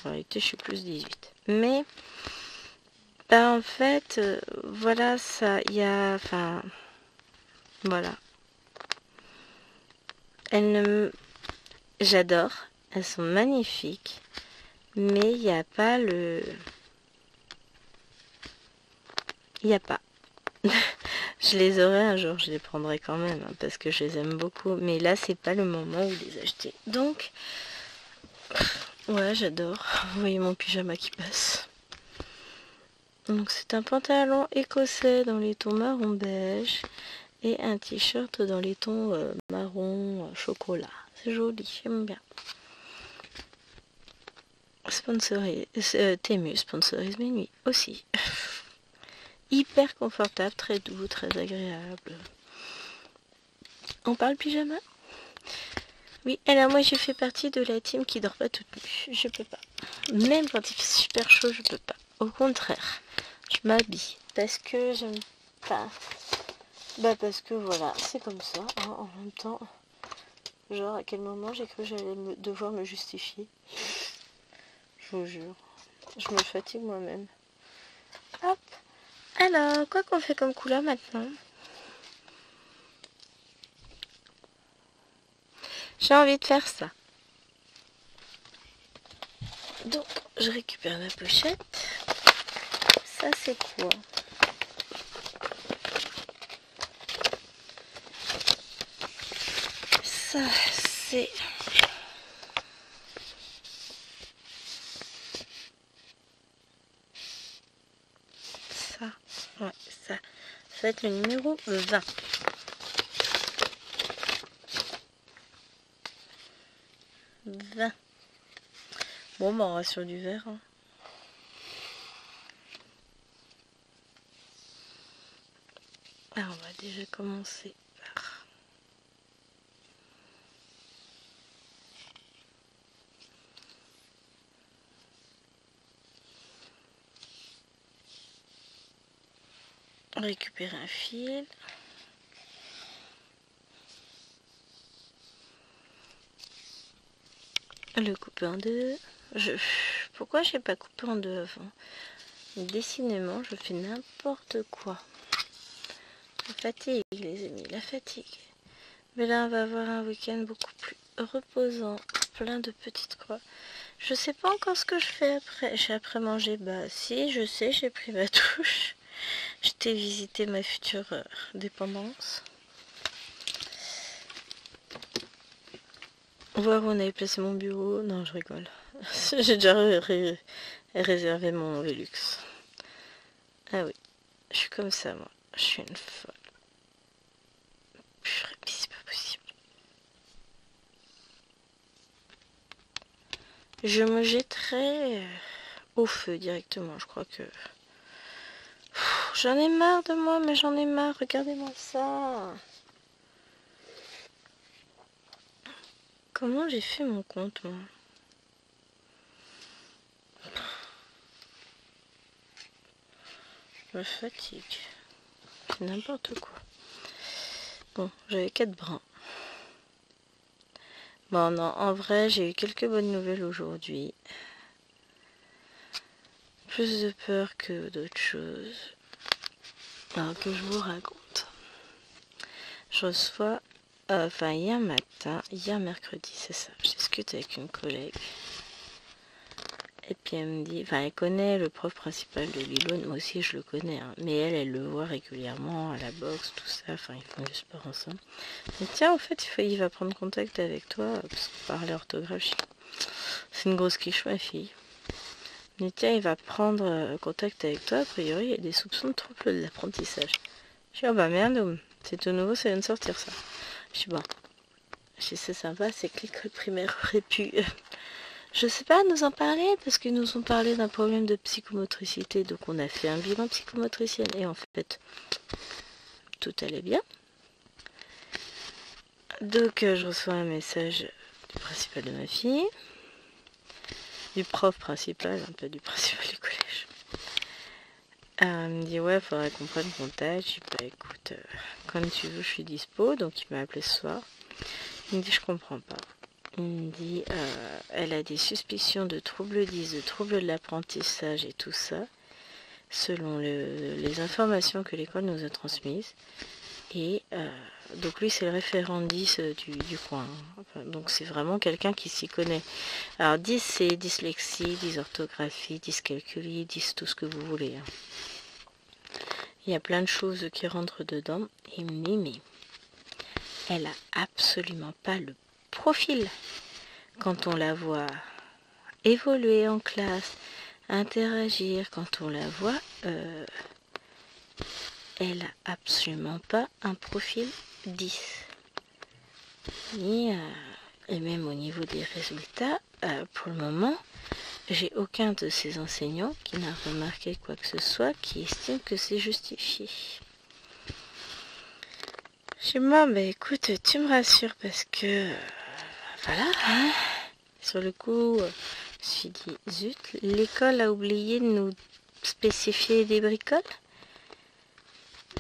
En réalité, je suis plus 18. Mais, bah en fait, voilà, ça, il y a... Enfin, voilà. J'adore. Elles sont magnifiques. Mais il n'y a pas le... Il n'y a pas. Je les aurai un jour, je les prendrai quand même, hein, parce que je les aime beaucoup. Mais là, c'est pas le moment où les acheter. Donc, ouais, j'adore. Vous voyez mon pyjama qui passe. Donc, c'est un pantalon écossais dans les tons marron beige et un t-shirt dans les tons marron chocolat. C'est joli, j'aime bien. Temu sponsorise mes nuits aussi. Hyper confortable, très doux, très agréable. On parle pyjama? Oui, alors moi je fais partie de la team qui dort pas toute nue. Je peux pas. Même quand il fait super chaud, je peux pas. Au contraire, je m'habille parce que j'aime pas. Bah parce que voilà, c'est comme ça. Hein, en même temps, genre à quel moment j'ai cru que j'allais devoir me justifier. Je vous jure, je me fatigue moi-même. Hop. Alors, quoi qu'on fait comme couleur maintenant? J'ai envie de faire ça. Donc, je récupère ma pochette. Ça, c'est quoi? Ça, c'est va être le numéro 20. Bon, bah, on va sur du vert. Hein. Alors, on va déjà commencer par... récupérer un fil. Le couper en deux. Pourquoi j'ai pas coupé en deux avant? Décidément, je fais n'importe quoi. La fatigue, les amis, la fatigue. Mais là, on va avoir un week-end beaucoup plus reposant, plein de petites croix. Je sais pas encore ce que je fais après. J'ai après mangé. Bah si, je sais, j'ai pris ma douche. J'étais visiter ma future dépendance. Voir où on avait placé mon bureau. Non, je rigole. J'ai déjà réservé mon Velux. Ah oui, je suis comme ça, moi. Je suis une folle. Purée, mais c'est pas possible. Je me jetterai au feu directement. Je crois que... J'en ai marre de moi, mais j'en ai marre. Regardez-moi ça. Comment j'ai fait mon compte, moi? Je me fatigue. C'est n'importe quoi. Bon, j'avais 4 brins. Bon, non, en vrai, j'ai eu quelques bonnes nouvelles aujourd'hui. Plus de peur que d'autres choses. Alors que je vous raconte. Je reçois... Enfin, hier mercredi, c'est ça. Je discute avec une collègue. Et puis elle me dit, enfin elle connaît le prof principal de Lilou, moi aussi je le connais, hein, mais elle le voit régulièrement à la boxe, tout ça, enfin ils font du sport ensemble. Mais tiens, en fait il va prendre contact avec toi, parce qu'on parlait orthographe, c'est une grosse quiche ma fille. Mais tiens, il va prendre contact avec toi, a priori il y a des soupçons de trouble de l'apprentissage. Je dis, oh bah merde, c'est tout nouveau, ça vient de sortir ça. Je dis, bon, je dis, c'est sympa, c'est que l'école primaire aurait pu... Je sais pas nous en parler parce qu'ils nous ont parlé d'un problème de psychomotricité, donc on a fait un bilan psychomotricien et en fait tout allait bien. Donc je reçois un message du principal de ma fille, du prof principal, un peu du principal du collège. Elle me dit ouais, faudrait qu'on prenne contact. Je dis bah écoute, comme tu veux, je suis dispo. Donc il m'a appelé ce soir. Il me dit je comprends pas. Il me dit, elle a des suspicions de troubles 10, de troubles de l'apprentissage et tout ça, selon les informations que l'école nous a transmises. Et donc lui, c'est le référent 10 du coin. Enfin, donc c'est vraiment quelqu'un qui s'y connaît. Alors 10, c'est dyslexie, dysorthographie, dyscalculie, 10 tout ce que vous voulez. Hein. Il y a plein de choses qui rentrent dedans. Et il me dit, mais elle a absolument pas le profil. Quand on la voit évoluer en classe, interagir, quand on la voit, elle a absolument pas un profil 10. Et même au niveau des résultats, pour le moment, j'ai aucun de ces enseignants qui n'a remarqué quoi que ce soit qui estime que c'est justifié. Chez moi, bah écoute, tu me rassures parce que voilà, hein. Sur le coup, je me suis dit, zut, l'école a oublié de nous spécifier des bricoles.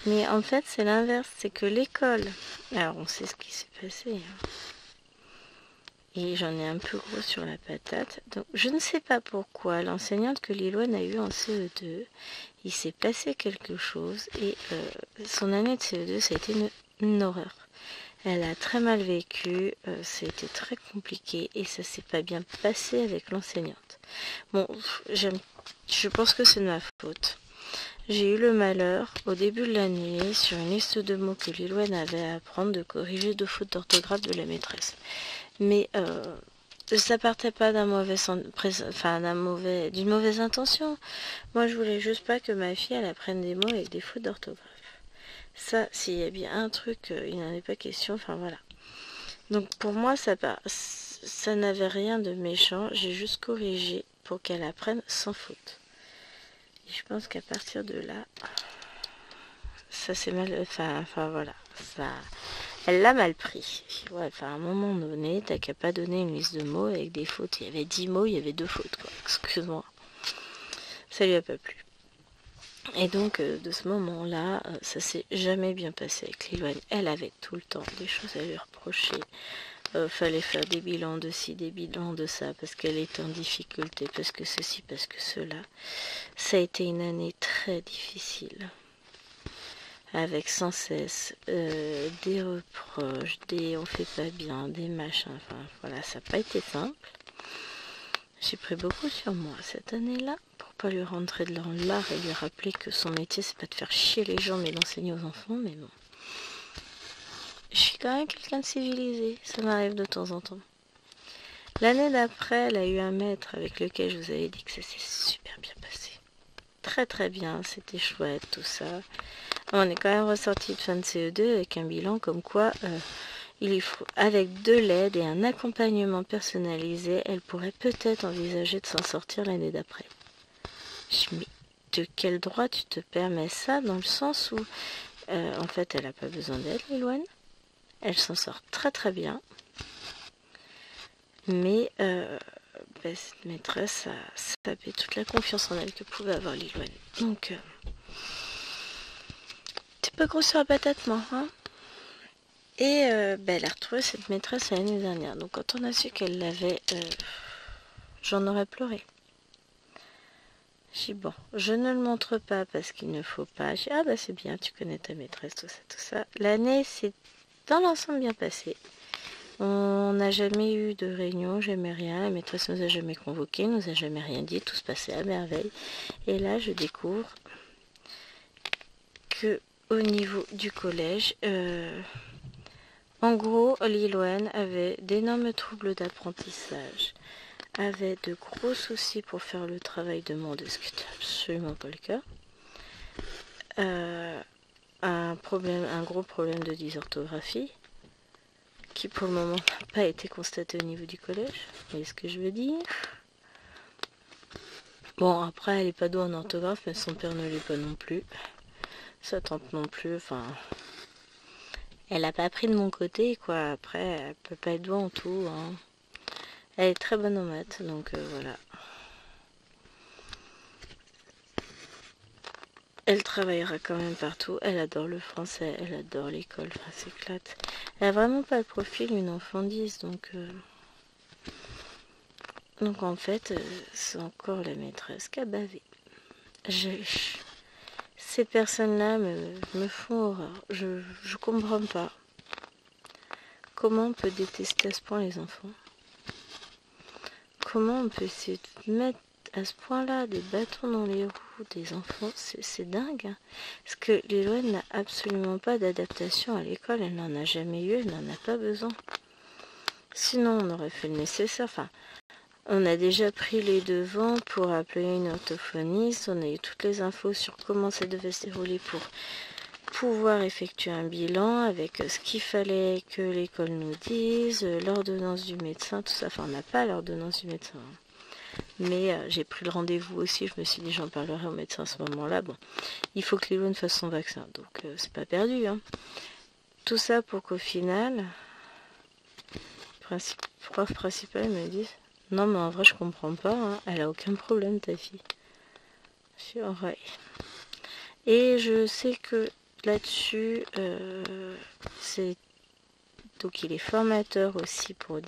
Mais en fait, c'est l'inverse, c'est que l'école, alors on sait ce qui s'est passé, hein. Et j'en ai un peu gros sur la patate. Donc, je ne sais pas pourquoi, l'enseignante que Lilouane a eue en CE2, il s'est passé quelque chose et son année de CE2, ça a été une horreur. Elle a très mal vécu, c'était très compliqué et ça s'est pas bien passé avec l'enseignante. Bon, je pense que c'est de ma faute. J'ai eu le malheur, au début de l'année, sur une liste de mots que Lilouane avait à apprendre, de corriger 2 fautes d'orthographe de la maîtresse. Mais ça partait pas d'une mauvaise intention. Moi, je voulais juste pas que ma fille elle apprenne des mots avec des fautes d'orthographe. Ça, s'il y a bien un truc, il n'en est pas question, enfin voilà. Donc pour moi, ça n'avait rien de méchant, j'ai juste corrigé pour qu'elle apprenne sans faute. Et je pense qu'à partir de là, ça s'est mal, enfin voilà, ça, elle l'a mal pris. Ouais, enfin à un moment donné, t'as qu'à pas donner une liste de mots avec des fautes. Il y avait 10 mots, il y avait 2 fautes, quoi. Excuse-moi. Ça lui a pas plu. Et donc, de ce moment-là, ça s'est jamais bien passé avec Liloane. Elle avait tout le temps des choses à lui reprocher. Fallait faire des bilans de ci, des bilans de ça, parce qu'elle était en difficulté, parce que ceci, parce que cela. Ça a été une année très difficile, avec sans cesse des reproches, des on fait pas bien, des machins, enfin voilà, ça n'a pas été simple. J'ai pris beaucoup sur moi cette année-là, pour pas lui rentrer de l'art et lui rappeler que son métier c'est pas de faire chier les gens mais d'enseigner aux enfants, mais bon. Je suis quand même quelqu'un de civilisé, ça m'arrive de temps en temps. L'année d'après, elle a eu un maître avec lequel je vous avais dit que ça s'est super bien passé. Très très bien, c'était chouette tout ça. On est quand même ressorti de fin de CE2 avec un bilan comme quoi, avec de l'aide et un accompagnement personnalisé, elle pourrait peut-être envisager de s'en sortir l'année d'après. Mais de quel droit tu te permets ça, dans le sens où, en fait, elle n'a pas besoin d'aide, Liloane. Elle s'en sort très très bien. Mais cette maîtresse a sapé toute la confiance en elle que pouvait avoir Liloane. Donc, t'es pas gros sur la patate, moi, hein. Et elle a retrouvé cette maîtresse l'année dernière. Donc, quand on a su qu'elle l'avait, j'en aurais pleuré. J'ai dit, bon, je ne le montre pas parce qu'il ne faut pas. J'ai dit, ah bah c'est bien, tu connais ta maîtresse, tout ça, tout ça. L'année s'est dans l'ensemble bien passée. On n'a jamais eu de réunion, jamais rien. La maîtresse nous a jamais convoqués, nous a jamais rien dit. Tout se passait à merveille. Et là, je découvre que au niveau du collège, en gros, Liloane avait d'énormes troubles d'apprentissage, avait de gros soucis pour faire le travail demandé, ce qui n'était absolument pas le cas. Un gros problème de dysorthographie, qui pour le moment n'a pas été constaté au niveau du collège. Vous voyez ce que je veux dire? Bon, après, elle n'est pas douée en orthographe, mais son père ne l'est pas non plus. Sa tante non plus, enfin... Elle n'a pas appris de mon côté, quoi. Après, elle peut pas être douée en tout, hein. Elle est très bonne en maths, donc voilà. Elle travaillera quand même partout. Elle adore le français, elle adore l'école, enfin, s'éclate. Elle a vraiment pas le profil d'une enfant 10, donc... Donc en fait, c'est encore la maîtresse qui a bavé. Ces personnes-là me font horreur. Je comprends pas. Comment on peut détester à ce point les enfants? Comment on peut se mettre à ce point-là des bâtons dans les roues des enfants? C'est dingue. Hein. Parce que Liloane n'a absolument pas d'adaptation à l'école. Elle n'en a jamais eu, elle n'en a pas besoin. Sinon, on aurait fait le nécessaire. Enfin, on a déjà pris les devants pour appeler une orthophoniste. On a eu toutes les infos sur comment ça devait se dérouler pour pouvoir effectuer un bilan avec ce qu'il fallait que l'école nous dise, l'ordonnance du médecin, tout ça. Enfin, on n'a pas l'ordonnance du médecin. Mais j'ai pris le rendez-vous aussi. Je me suis dit, j'en parlerai au médecin à ce moment-là. Bon, il faut que Liloane fasse son vaccin. Donc, c'est pas perdu. Hein. Tout ça pour qu'au final, prof principal me dise, non, mais en vrai, je comprends pas. Hein. Elle a aucun problème, ta fille. Sur ouais. Et je sais que là-dessus, c'est donc il est formateur aussi pour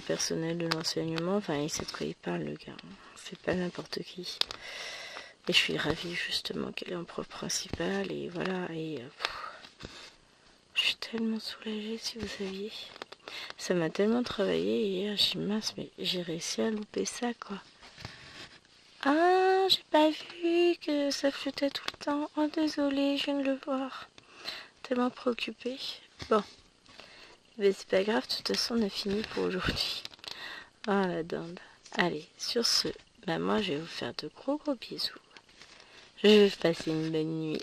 personnel de l'enseignement. Enfin, il sait de quoi il parle, le gars. C'est pas n'importe qui. Et je suis ravie justement qu'elle est en prof principal. Et voilà. Et je suis tellement soulagée, si vous saviez. Ça m'a tellement travaillé hier. J'ai dit mince, mais j'ai réussi à louper ça, quoi. Ah, j'ai pas vu que ça flottait tout le temps. Oh, désolée, je viens de le voir. Tellement préoccupée. Bon. Mais c'est pas grave, de toute façon, on a fini pour aujourd'hui. Ah, la dinde. Allez, sur ce, moi, je vais vous faire de gros bisous. Je vais passer une bonne nuit,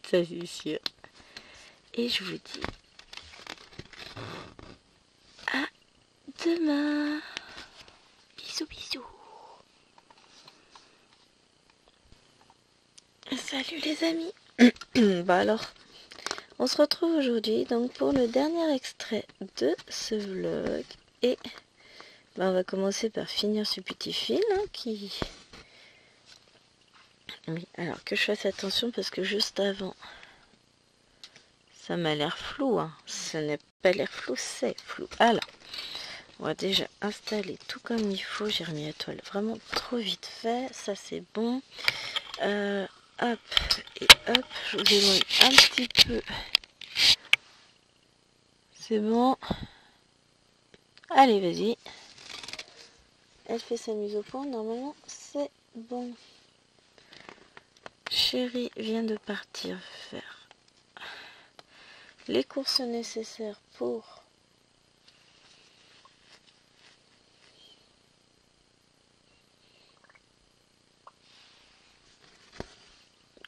ça c'est sûr. Et je vous dis à demain. Bisous bisous. Salut les amis. Bah alors, on se retrouve aujourd'hui donc pour le dernier extrait de ce vlog. Et bah, on va commencer par finir ce petit fil qui... Oui, alors que je fasse attention parce que juste avant, ça m'a l'air flou. Ce n'est pas l'air flou, c'est flou. Alors, on va déjà installer tout comme il faut. J'ai remis la toile vraiment trop vite fait. Ça c'est bon. Hop et hop. Je vous éloigne un petit peu. C'est bon. Allez, vas-y. Elle fait sa mise au point. Normalement, c'est bon. Chérie vient de partir faire les courses nécessaires pour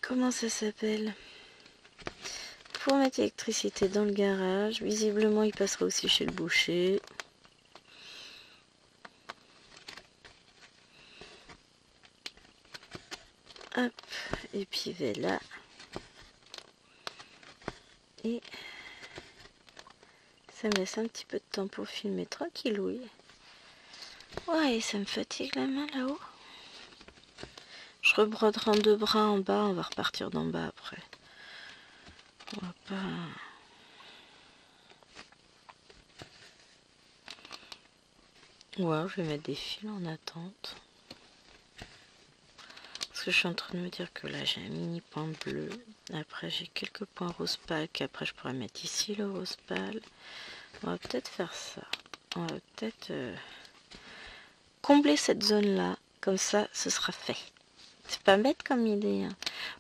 comment ça s'appelle, pour mettre l'électricité dans le garage. Visiblement il passera aussi chez le boucher. Hop, et puis voilà. Et ça me laisse un petit peu de temps pour filmer tranquillouille. Ouais, ça me fatigue la main là-haut. Je rebroderai en 2 bras en bas, on va repartir d'en bas après. On va pas... Ouais, je vais mettre des fils en attente. Parce que je suis en train de me dire que là j'ai un mini point bleu. Après j'ai quelques points rose pâle qu'après je pourrais mettre ici le rose pâle. On va peut-être faire ça. On va peut-être combler cette zone là. Comme ça, ce sera fait. C'est pas bête comme idée.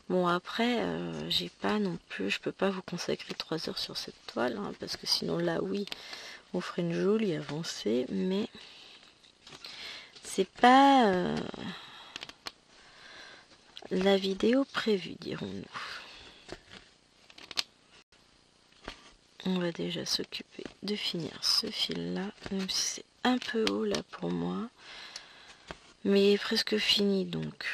Bon après, j'ai pas non plus, je peux pas vous consacrer 3 heures sur cette toile. Parce que sinon là oui, on ferait une jolie avancée. Mais c'est pas la vidéo prévue, dirons-nous. On va déjà s'occuper de finir ce fil là, même si c'est un peu haut là pour moi, mais il est presque fini donc.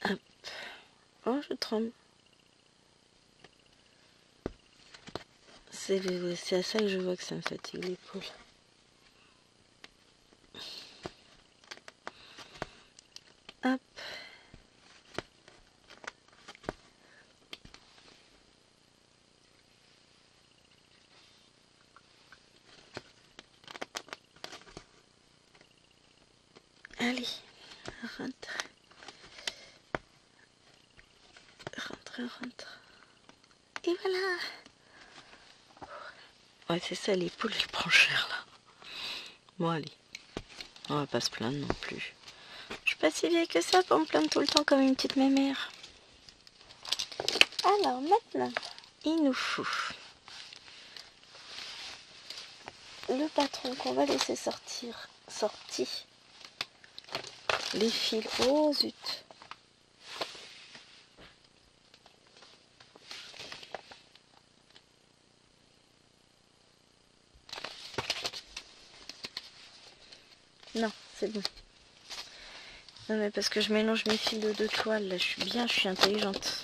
Hop. Oh, je tremble. C'est à ça que je vois que ça me fatigue l'épaule. Hop. Allez, rentre. Rentre, rentre. Et voilà. Ouais, c'est ça, l'épaule, elle prend cher là. Bon, allez. On va pas se plaindre non plus. Je suis pas si vieille que ça pour me plaindre tout le temps comme une petite mémère. Alors maintenant, il nous faut le patron qu'on va laisser sorti les fils. Oh zut. Non, c'est bon. Non mais parce que je mélange mes fils de 2 toiles, là je suis intelligente.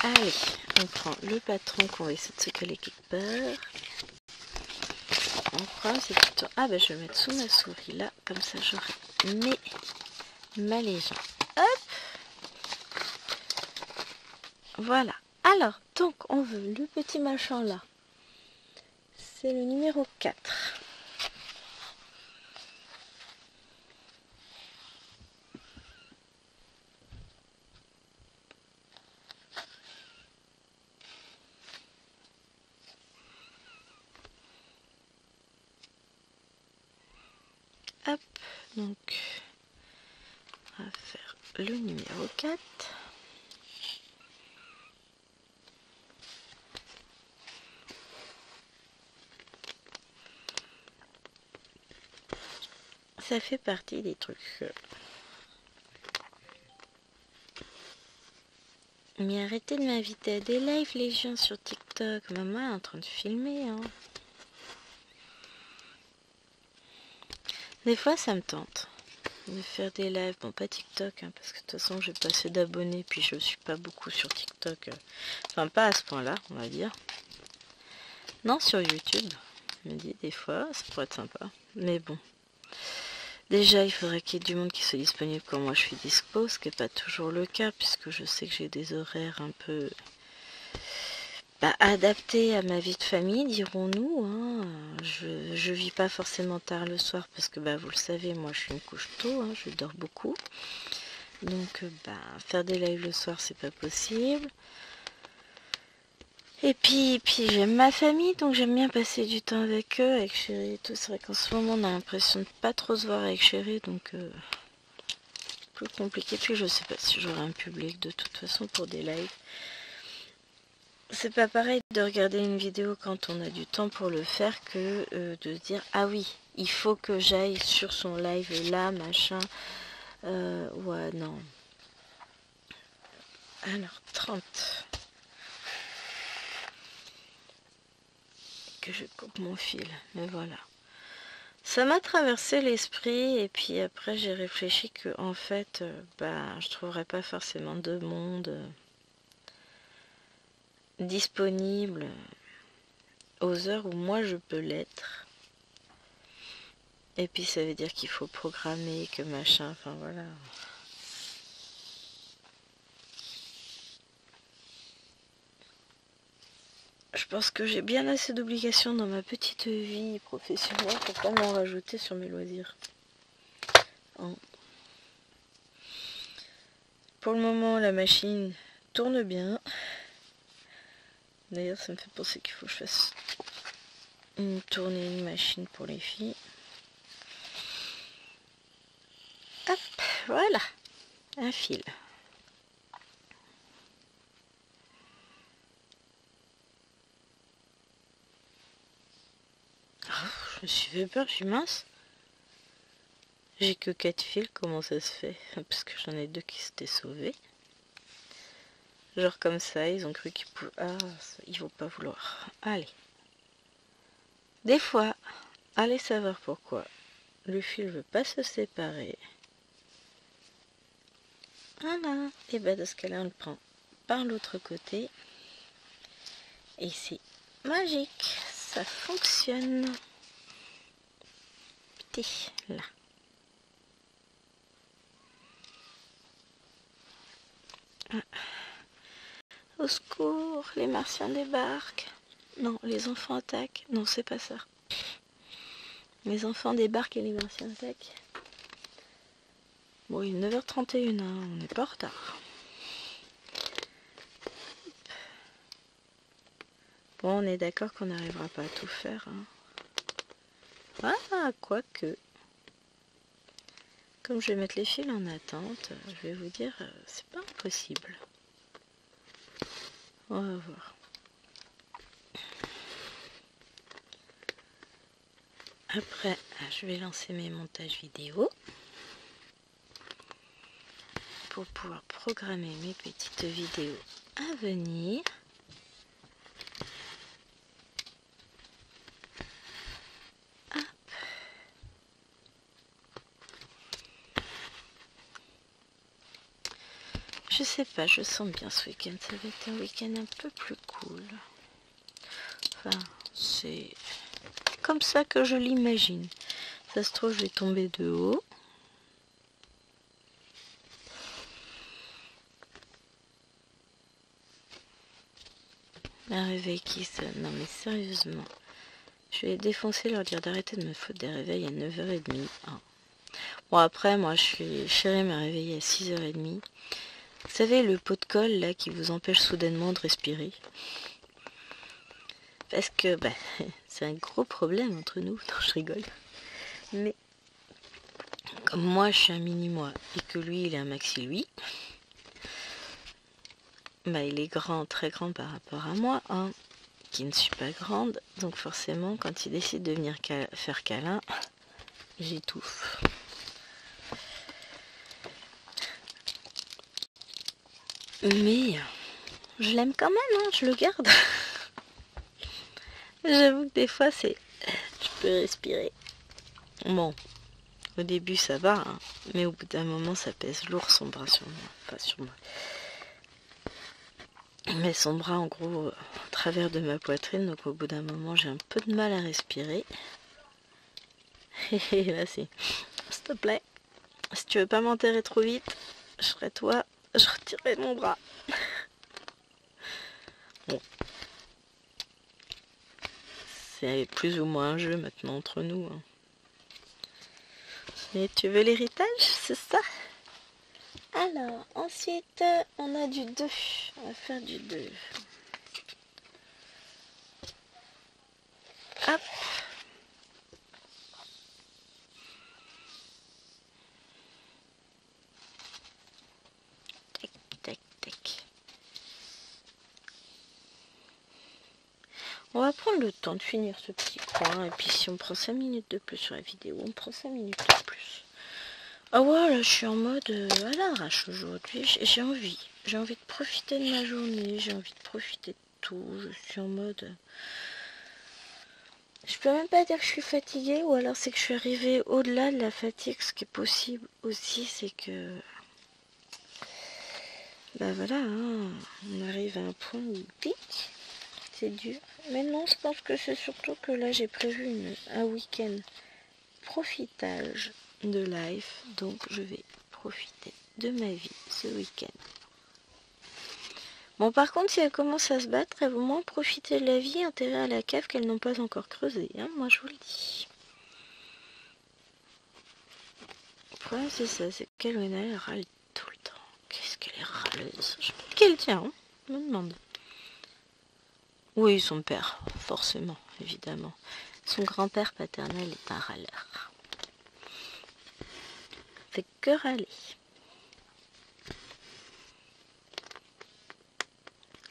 Allez, on prend le patron qu'on va essayer de se caler quelque part. On prend, c'est plutôt... Ah ben je vais mettre sous ma souris là, comme ça j'aurai ma légende. Hop. Voilà. Alors, donc on veut le petit machin là. C'est le numéro 4. Donc, on va faire le numéro 4. Ça fait partie des trucs. Mais arrêtez de m'inviter à des lives, les gens, sur TikTok. Maman est en train de filmer, hein. Des fois, ça me tente de faire des lives. Bon, pas TikTok, hein, parce que de toute façon, j'ai pas assez d'abonnés, puis je suis pas beaucoup sur TikTok. Enfin, pas à ce point-là, on va dire. Non, sur YouTube. Je me dis, des fois, ça pourrait être sympa. Mais bon. Déjà, il faudrait qu'il y ait du monde qui soit disponible quand moi je suis dispo, ce qui n'est pas toujours le cas, puisque je sais que j'ai des horaires un peu adaptés à ma vie de famille, dirons-nous. Hein. Je vis pas forcément tard le soir, parce que vous le savez, moi je suis une couche tôt, hein, je dors beaucoup. Donc faire des lives le soir, c'est pas possible. Et puis j'aime ma famille, donc j'aime bien passer du temps avec eux, avec Chéri et tout. C'est vrai qu'en ce moment, on a l'impression de pas trop se voir avec Chéri, donc plus compliqué. Puis je sais pas si j'aurai un public de toute façon pour des lives. C'est pas pareil de regarder une vidéo quand on a du temps pour le faire que de se dire ah oui, il faut que j'aille sur son live là, machin. Ouais, non. Alors, 30. Que je coupe mon fil, mais voilà. Ça m'a traversé l'esprit et puis après j'ai réfléchi que en fait je trouverais pas forcément de monde disponible aux heures où moi je peux l'être. Et puis ça veut dire qu'il faut programmer, que machin, enfin voilà. Je pense que j'ai bien assez d'obligations dans ma petite vie professionnelle pour pas m'en rajouter sur mes loisirs. Pour le moment, la machine tourne bien. D'ailleurs, ça me fait penser qu'il faut que je fasse tourner une machine pour les filles. Hop, voilà, un fil. Oh, je me suis fait peur, je suis mince. J'ai que 4 fils, comment ça se fait? Parce que j'en ai 2 qui s'étaient sauvés. Genre comme ça, ils ont cru qu'ils pouvaient... Ah, ils vont pas vouloir. Allez. Des fois, allez savoir pourquoi. Le fil veut pas se séparer. Voilà. Et dans ce cas-là, on le prend par l'autre côté. Et c'est magique. Ça fonctionne. Petit, là. Ah. Au secours, les martiens débarquent. Non, les enfants attaquent. Non, c'est pas ça. Les enfants débarquent et les martiens attaquent. Bon, il est 9h31, hein, on n'est pas en retard. Bon, on est d'accord qu'on n'arrivera pas à tout faire. Hein. Ah, quoique. Comme je vais mettre les fils en attente, je vais vous dire, c'est pas impossible. On va voir. Après, je vais lancer mes montages vidéo pour pouvoir programmer mes petites vidéos à venir. Hop. Je sais pas, je sens bien ce week-end. Ça va être un week-end un peu plus cool. Enfin, c'est comme ça que je l'imagine. Ça se trouve, je vais tomber de haut. Un réveil qui sonne. Non mais sérieusement. Je vais défoncer, leur dire d'arrêter de me foutre des réveils à 9h30. Hein. Bon après, moi, Chéri m'a réveillée à 6h30. Vous savez, le pot de colle, là, qui vous empêche soudainement de respirer. Parce que, c'est un gros problème entre nous. Non, je rigole. Mais, Comme moi je suis un mini moi et que lui il est un maxi lui, bah il est grand, très grand par rapport à moi, hein, qui ne suis pas grande, donc forcément quand il décide de venir faire câlin, j'étouffe. Mais je l'aime quand même, hein, je le garde. J'avoue que des fois c'est... je peux respirer. Bon, au début ça va, hein, mais au bout d'un moment ça pèse lourd son bras sur moi, pas sur moi. Mais son bras en gros à travers de ma poitrine, donc au bout d'un moment j'ai un peu de mal à respirer. Et là c'est, s'il te plaît, si tu veux pas m'enterrer trop vite, je serais toi, je retirerai mon bras. Bon. C'est plus ou moins un jeu maintenant entre nous. Hein. Mais tu veux l'héritage, c'est ça? Alors, ensuite, on a du 2. On va faire du 2. Hop. Tac, tac, tac. On va prendre le temps de finir ce petit coin. Et puis si on prend 5 minutes de plus sur la vidéo, on prend 5 minutes de plus. Ah ouais, là je suis en mode à l'arrache aujourd'hui. J'ai envie. J'ai envie de profiter de ma journée. J'ai envie de profiter de tout. Je suis en mode... Je peux même pas dire que je suis fatiguée, ou alors c'est que je suis arrivée au-delà de la fatigue. Ce qui est possible aussi, c'est que... bah voilà, hein, on arrive à un point où pique, c'est dur. Mais non, je pense que c'est surtout que là j'ai prévu un week-end profitage de life, donc je vais profiter de ma vie ce week-end. Bon, par contre, si elles commencent à se battre, elles vont moins profiter de la vie enterrée à la cave qu'elles n'ont pas encore creusée, hein, moi je vous le dis. Le problème c'est ça, c'est qu'Elwena elle râle tout le temps. Qu'est-ce qu'elle est râleuse. Je pense qu'elle tient, hein, je me demande. Oui, son père, forcément, évidemment. Son grand-père paternel est un râleur. Fait que râler.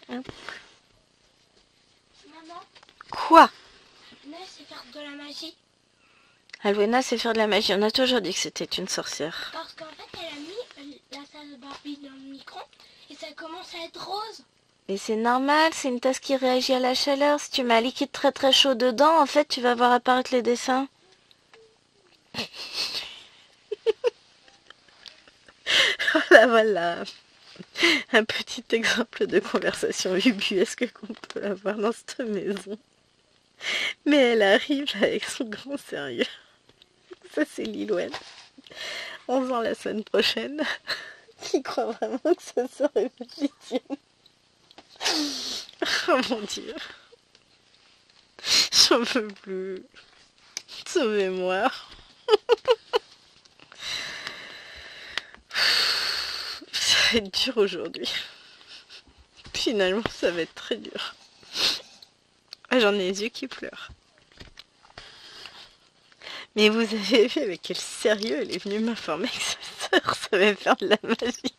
Hop. Maman, Quoi? là c'est faire de la magie. Alwena sait faire de la magie. On a toujours dit que c'était une sorcière. Parce qu'en fait elle a mis la salle de Barbie dans le micro et ça commence à être rose. Mais c'est normal, c'est une tasse qui réagit à la chaleur. Si tu mets un liquide très très chaud dedans, en fait, tu vas voir apparaître les dessins. Voilà, voilà. Un petit exemple de conversation ubuesque qu'on peut avoir dans cette maison. Mais elle arrive avec son grand sérieux. Ça, c'est Lilouane. 11 ans la semaine prochaine. Qui croit vraiment que ça serait magicien. Oh mon Dieu. J'en peux plus. Sauvez-moi. Ça va être dur aujourd'hui. Finalement, ça va être très dur. Ah, j'en ai les yeux qui pleurent. Mais vous avez vu avec quel sérieux elle est venue m'informer que sa sœur savait faire de la magie.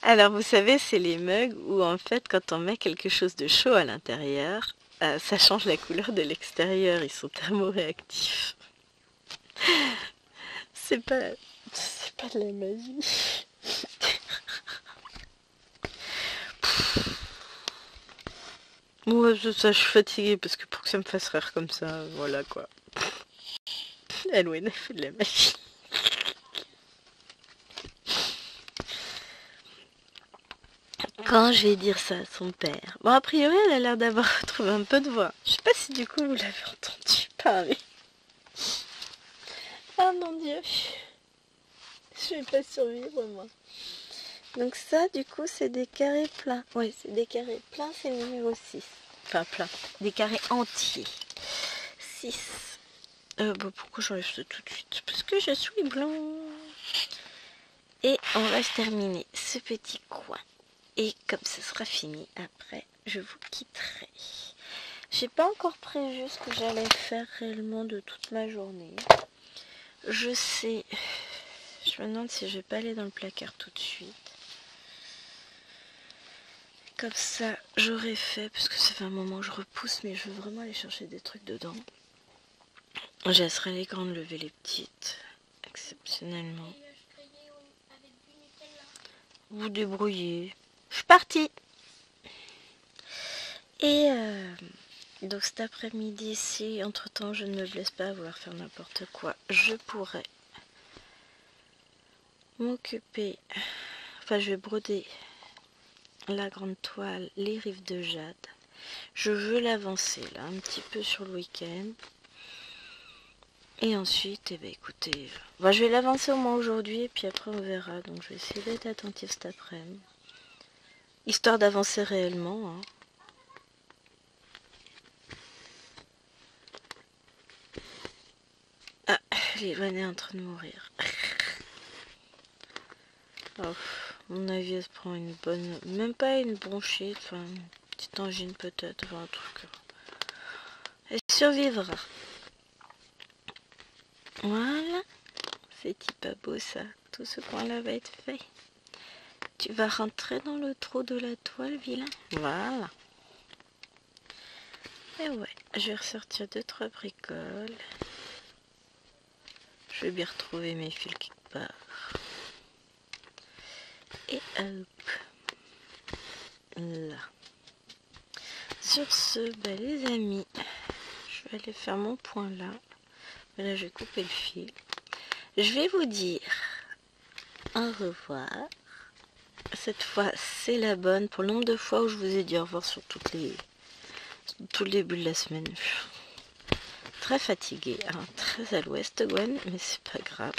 Alors vous savez, c'est les mugs où en fait quand on met quelque chose de chaud à l'intérieur, ça change la couleur de l'extérieur, ils sont thermoréactifs. C'est pas de la magie. Ouais, ça, je suis fatiguée parce que pour que ça me fasse rire comme ça, voilà quoi. Halloween, elle fait de la magie. Quand je vais dire ça à son père. Bon, a priori, elle a l'air d'avoir retrouvé un peu de voix. Je sais pas si du coup vous l'avez entendu parler. Ah mon Dieu. Je vais pas survivre moi. Donc ça, du coup, c'est des carrés pleins. Ouais, c'est des carrés pleins, c'est le numéro 6. Enfin, plein. Des carrés entiers. 6. Bon, pourquoi j'enlève ça tout de suite? Parce que je suis blanc. Et on va se terminer ce petit coin. Et comme ce sera fini, après, je vous quitterai. J'ai pas encore prévu ce que j'allais faire réellement de toute ma journée. Je sais. Je me demande si je vais pas aller dans le placard tout de suite. Comme ça, j'aurais fait, parce que ça fait un moment que je repousse, mais je veux vraiment aller chercher des trucs dedans. Je laisserai les grandes lever les petites, exceptionnellement. Vous débrouillez. Je suis partie. Et donc cet après-midi, si entre-temps je ne me blesse pas à vouloir faire n'importe quoi, je pourrais m'occuper. Enfin, je vais broder la grande toile, les rives de jade. Je veux l'avancer là un petit peu sur le week-end. Et ensuite, eh ben, écoutez, je vais l'avancer au moins aujourd'hui et puis après on verra. Donc je vais essayer d'être attentive cet après-midi. Histoire d'avancer réellement. Hein. Ah, l'Ivan est en train de mourir. Oh, mon avis, elle se prend une bonne... Même pas une bronchite, enfin, une petite angine peut-être, enfin un truc. Elle survivra. Voilà. C'est pas beau ça. Tout ce coin-là va être fait. Tu vas rentrer dans le trou de la toile, vilain. Voilà. Et ouais, je vais ressortir 2-3 bricoles. Je vais bien retrouver mes fils quelque part. Et hop. Là. Sur ce, les amis, je vais aller faire mon point là. Là, je vais couper le fil. Je vais vous dire au revoir. Cette fois, c'est la bonne. Pour le nombre de fois où je vous ai dit au revoir sur tout le début de la semaine. Très fatiguée, hein, très à l'ouest, Gwen, mais c'est pas grave.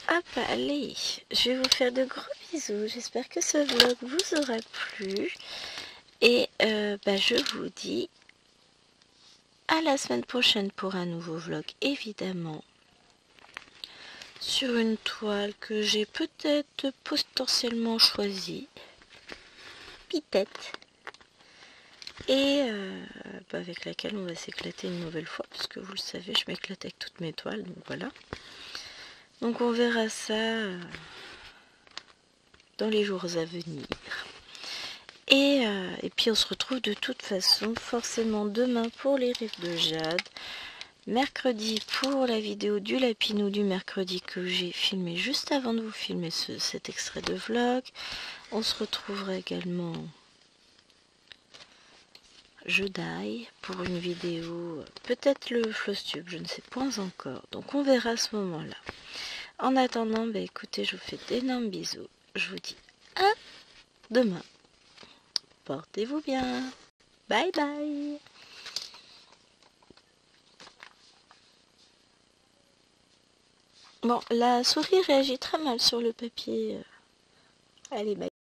Hop, allez, je vais vous faire de gros bisous. J'espère que ce vlog vous aura plu. Et je vous dis à la semaine prochaine pour un nouveau vlog, évidemment. Sur une toile que j'ai peut-être potentiellement choisie. Pitette. Et avec laquelle on va s'éclater une nouvelle fois. Parce que vous le savez, je m'éclate avec toutes mes toiles. Donc voilà. Donc on verra ça dans les jours à venir. Et puis on se retrouve de toute façon forcément demain pour les rives de jade. Mercredi pour la vidéo du lapinou du mercredi que j'ai filmé juste avant de vous filmer cet extrait de vlog. On se retrouvera également jeudi pour une vidéo, peut-être le floss tube, je ne sais point encore. Donc on verra à ce moment-là. En attendant, écoutez, je vous fais d'énormes bisous. Je vous dis à demain. Portez-vous bien. Bye bye. Bon, la souris réagit très mal sur le papier. Allez, bye.